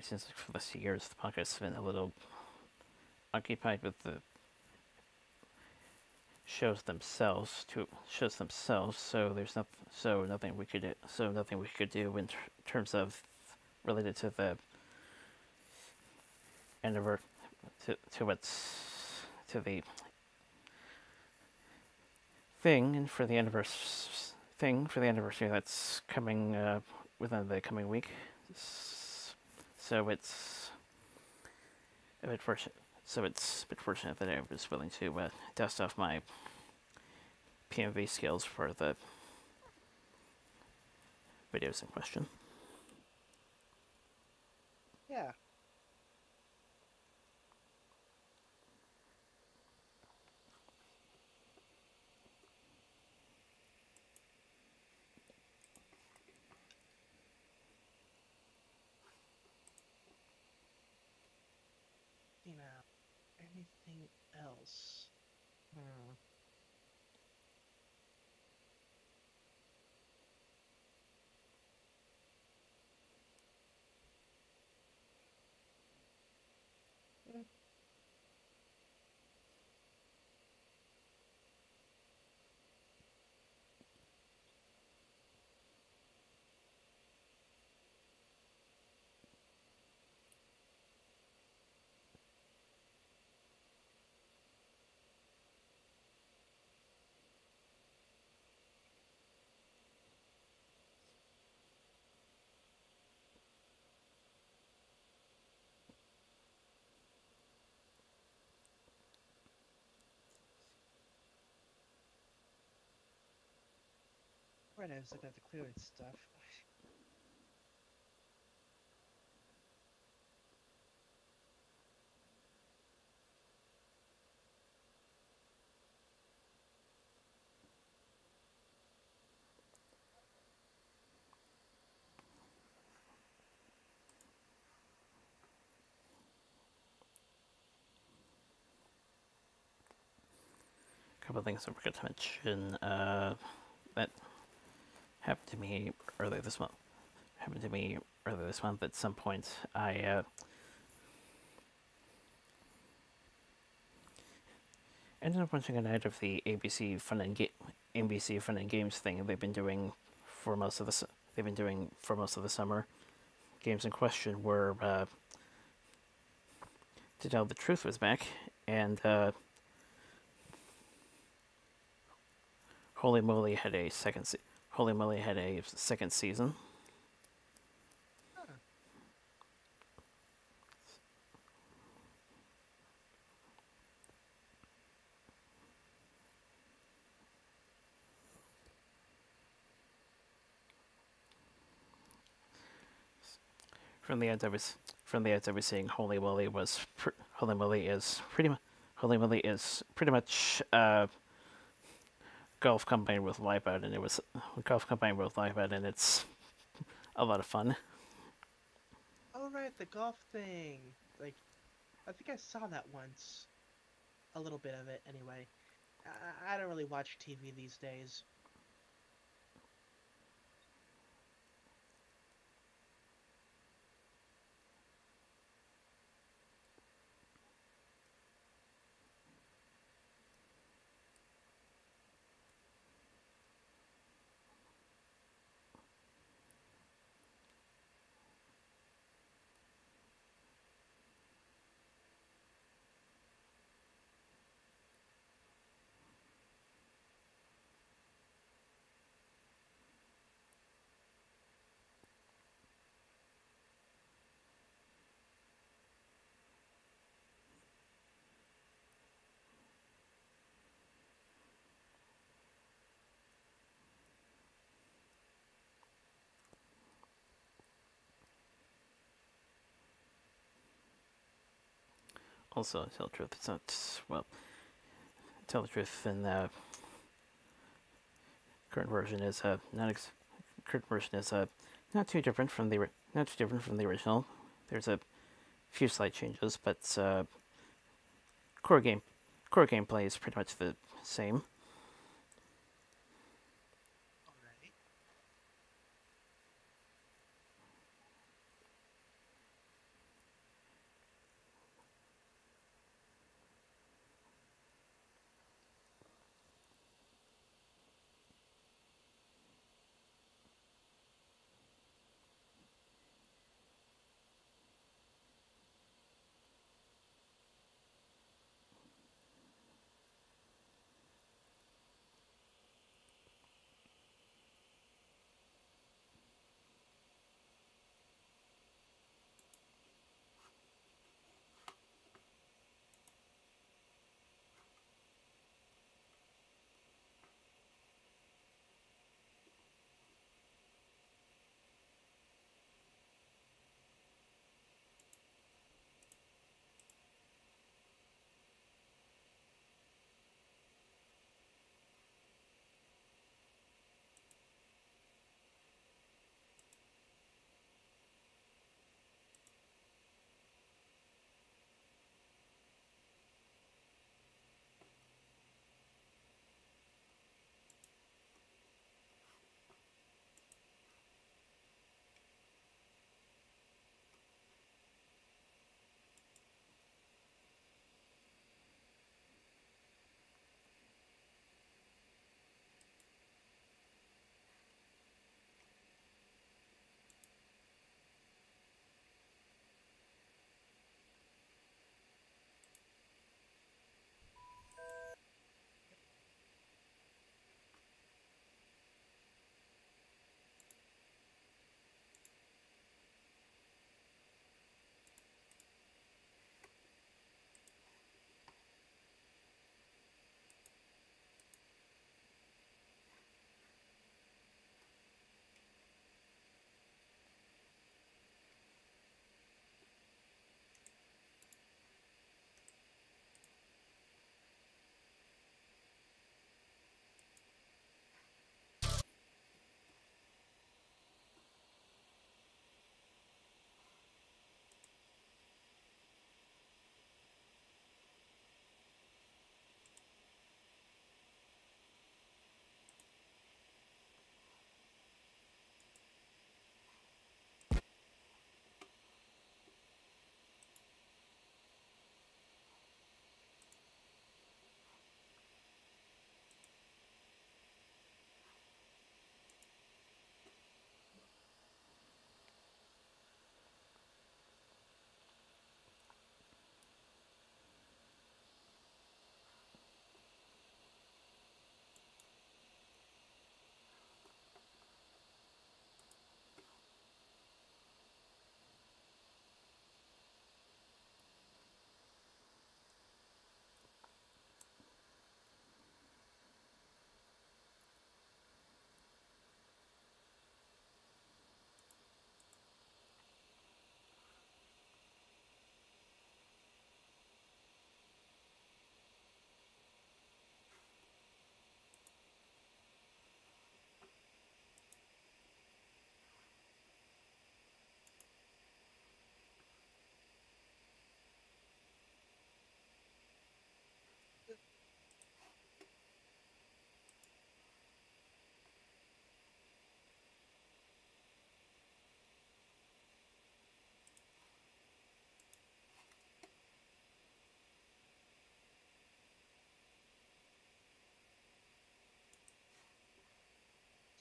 seems like for the last 2 years the podcast has been a little occupied with the shows themselves. So there's nothing we could do in terms of related to the anniversary to the thing and for the anniversary that's coming within the coming week. So it's a bit fortunate. So it's a bit fortunate that I was willing to dust off my PMV skills for the videos in question. Yeah. You know, anything else? Hmm. right, I was looking at the clearance stuff. A couple of things I forgot to mention that happened to me earlier this month. At some point. I ended up watching a night of the ABC Fun and Games thing they've been doing for most of the summer. Games in question were To Tell the Truth was back, and Holy Moly had a second season. Huh. From the ads I was seeing, Holy Moly is pretty much golf combined with Wipeout, and it's a lot of fun. Oh right, the golf thing. Like, I think I saw that once. A little bit of it, anyway. I don't really watch TV these days. Also, tell the truth, it's not tell the truth in the current version is not too different from the original. There's a few slight changes, but core gameplay is pretty much the same. Alright.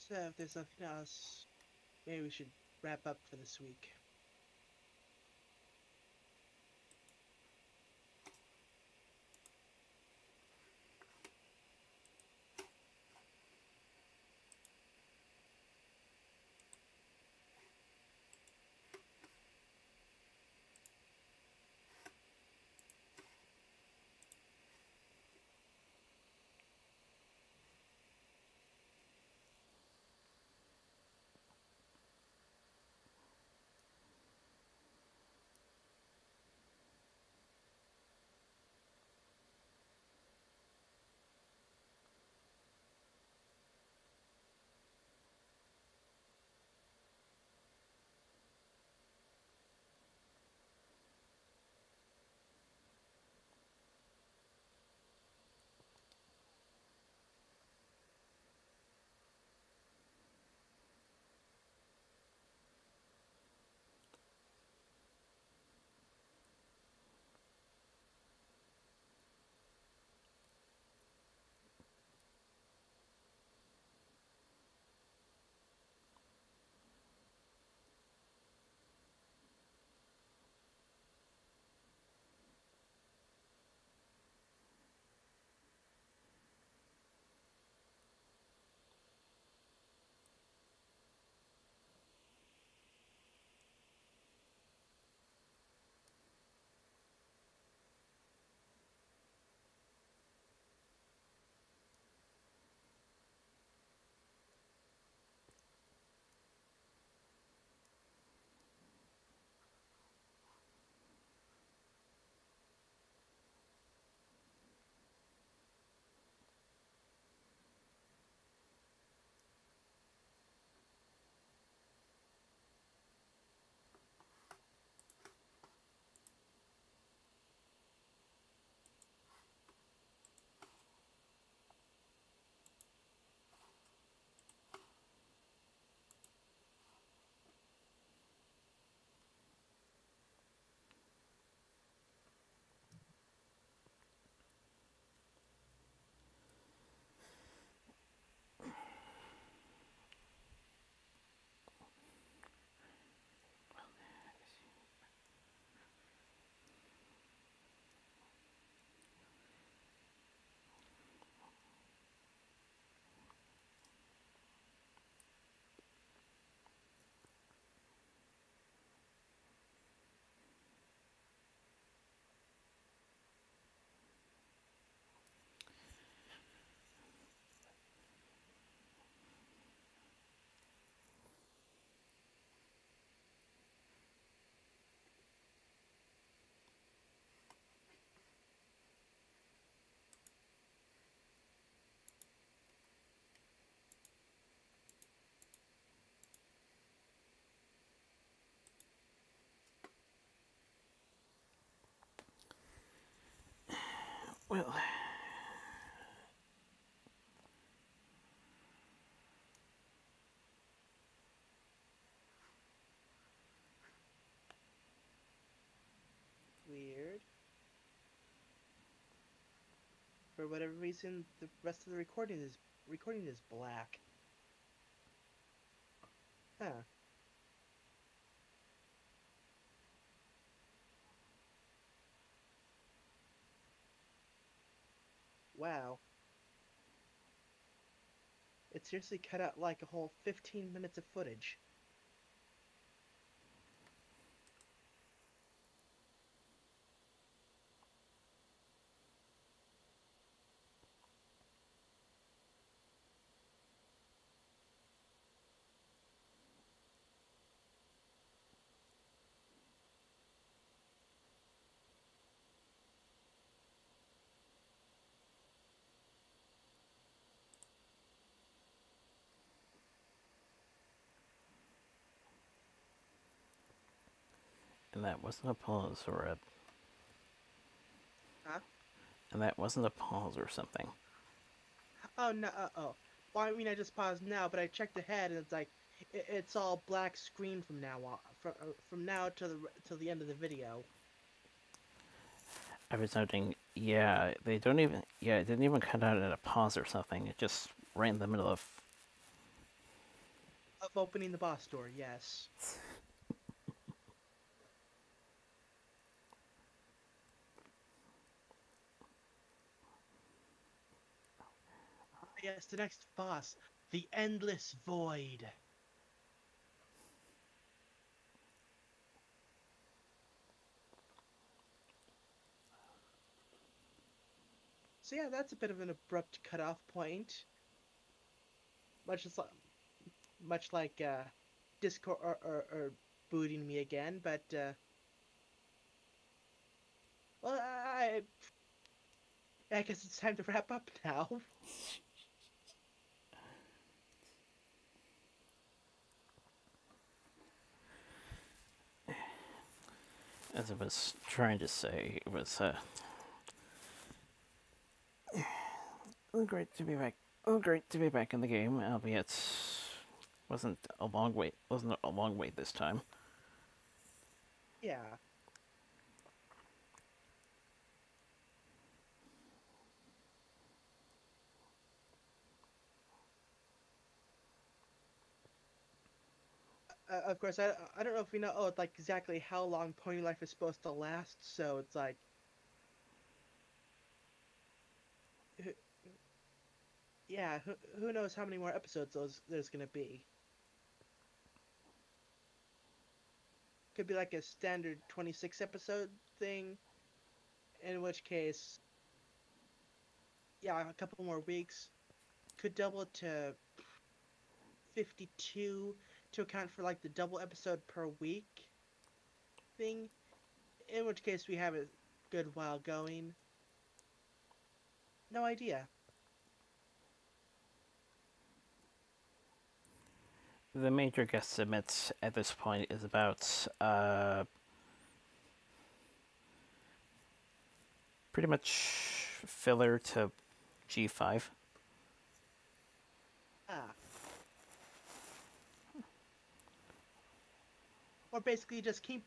So if there's nothing else, maybe we should wrap up for this week. Well, Weird. For whatever reason, the rest of the recording is black. Huh. Wow. It seriously cut out like a whole 15 minutes of footage. and that wasn't a pause or a. Huh? And that wasn't a pause or something. Oh no. Oh. Well, I mean, I just paused now, but I checked ahead, and it's like it's all black screen from now on, from now to the end of the video. I was noting, yeah, they don't even, yeah, it didn't even cut out at a pause or something. It just right in the middle of. Of opening the boss door, yes. Yes, the next boss, the Endless Void. So yeah, that's a bit of an abrupt cutoff point, much as much like Discord or booting me again. But well, I guess it's time to wrap up now. As I was trying to say, it was great to be back. Great to be back in the game, albeit wasn't a long wait this time. Yeah. Of course, I don't know if we know like exactly how long Pony Life is supposed to last, so it's like, yeah, who knows how many more episodes there's gonna be? Could be like a standard 26 episode thing, in which case, yeah, a couple more weeks could double it to 52 to account for like the double episode per week thing, in which case we have a good while going. No idea. The major guesstimate at this point is about pretty much filler to G5. Ah. Or basically just keep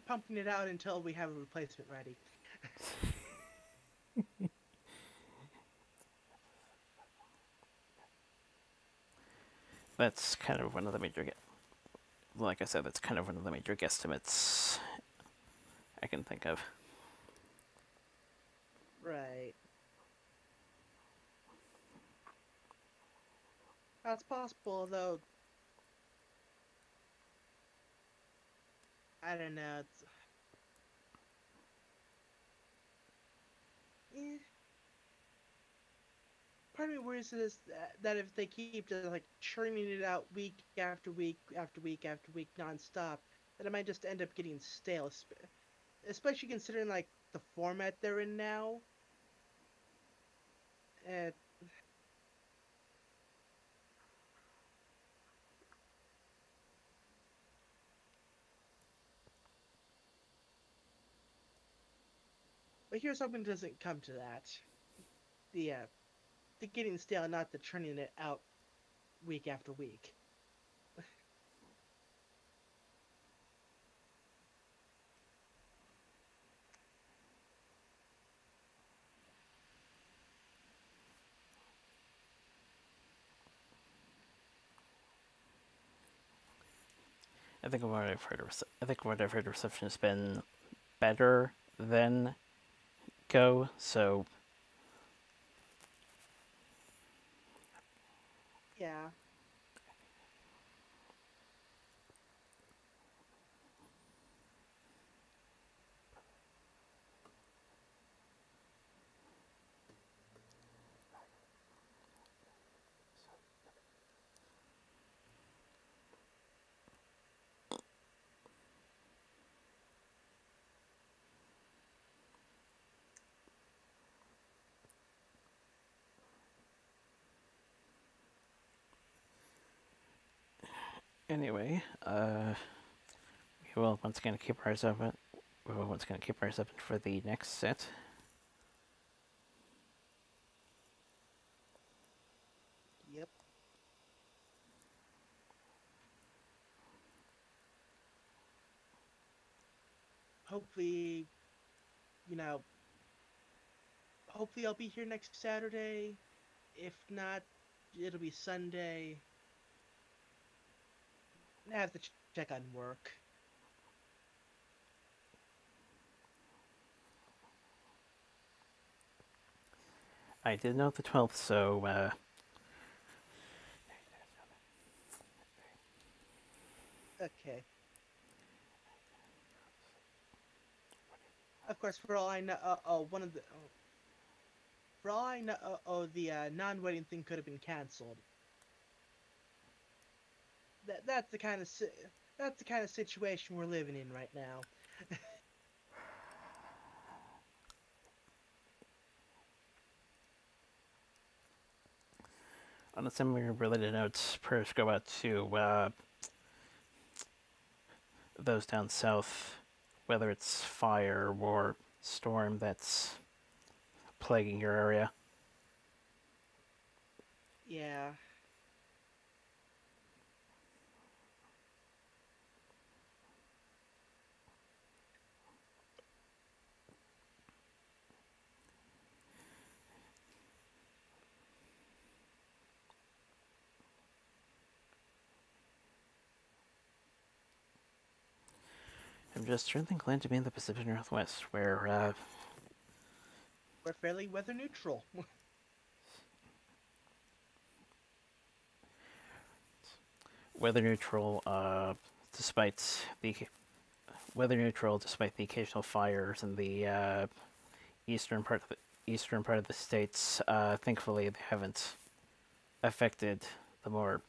pumping it out until we have a replacement ready. That's kind of one of the major, like I said, that's kind of one of the major guesstimates I can think of. Right. That's possible, though. I don't know. It's eh. Part of me worries is that if they keep just like churning it out week after week after week after week nonstop, that it might just end up getting stale. Especially considering like the format they're in now. Uh, but here's hoping it doesn't come to that. The getting stale, not the churning it out week after week. I think what I've heard reception has been better than Go. So Yeah. anyway, we will once again keep our eyes open. We will once again keep our eyes open for the next set. Yep. Hopefully, you know, hopefully I'll be here next Saturday. If not, it'll be Sunday. I have to check on work. I did note the 12th, so Okay. Of course, for all I know, one of the for all I know, the non-wedding thing could have been canceled. That's the kind of that's the kind of situation we're living in right now. on a similar related note, prayers go out to those down south, whether it's fire or storm that's plaguing your area. Yeah. I'm just really glad to be in the Pacific Northwest, where We're fairly weather neutral. weather neutral, despite the weather neutral, despite the occasional fires in the eastern part of the eastern part of the states. Thankfully, they haven't affected the more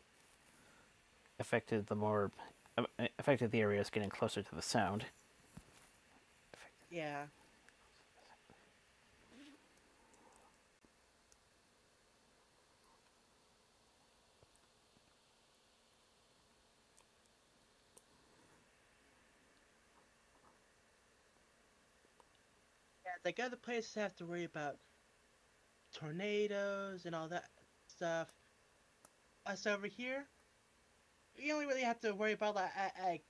affected the more affected the areas getting closer to the sound. Yeah. Yeah, like other places have to worry about tornadoes and all that stuff. Us over here, you only really have to worry about like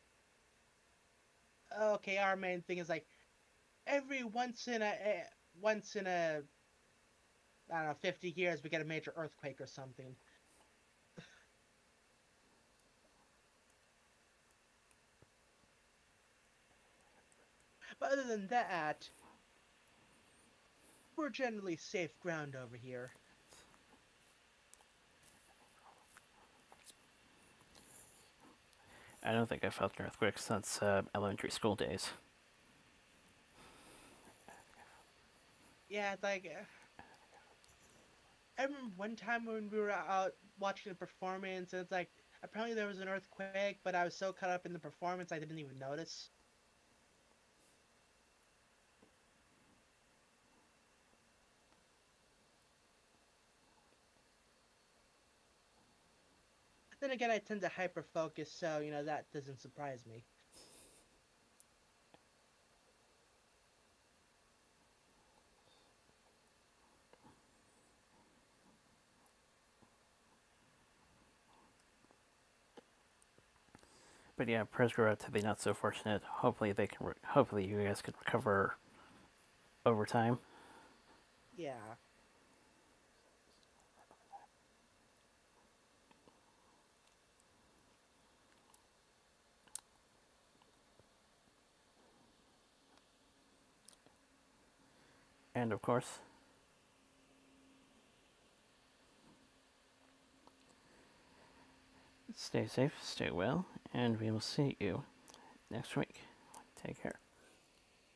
okay, our main thing is like every once in a I don't know 50 years we get a major earthquake or something. But other than that, we're generally safe ground over here. I don't think I've felt an earthquake since elementary school days. Yeah, like I remember one time when we were out watching a performance, and it's like apparently there was an earthquake, but I was so caught up in the performance I didn't even notice. Then again, I tend to hyper focus, so that doesn't surprise me. But yeah, prayers go out to the not so fortunate. Hopefully they can. Hopefully you guys can recover over time. Yeah. And of course, stay safe, stay well, and we will see you next week. Take care.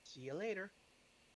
See you later.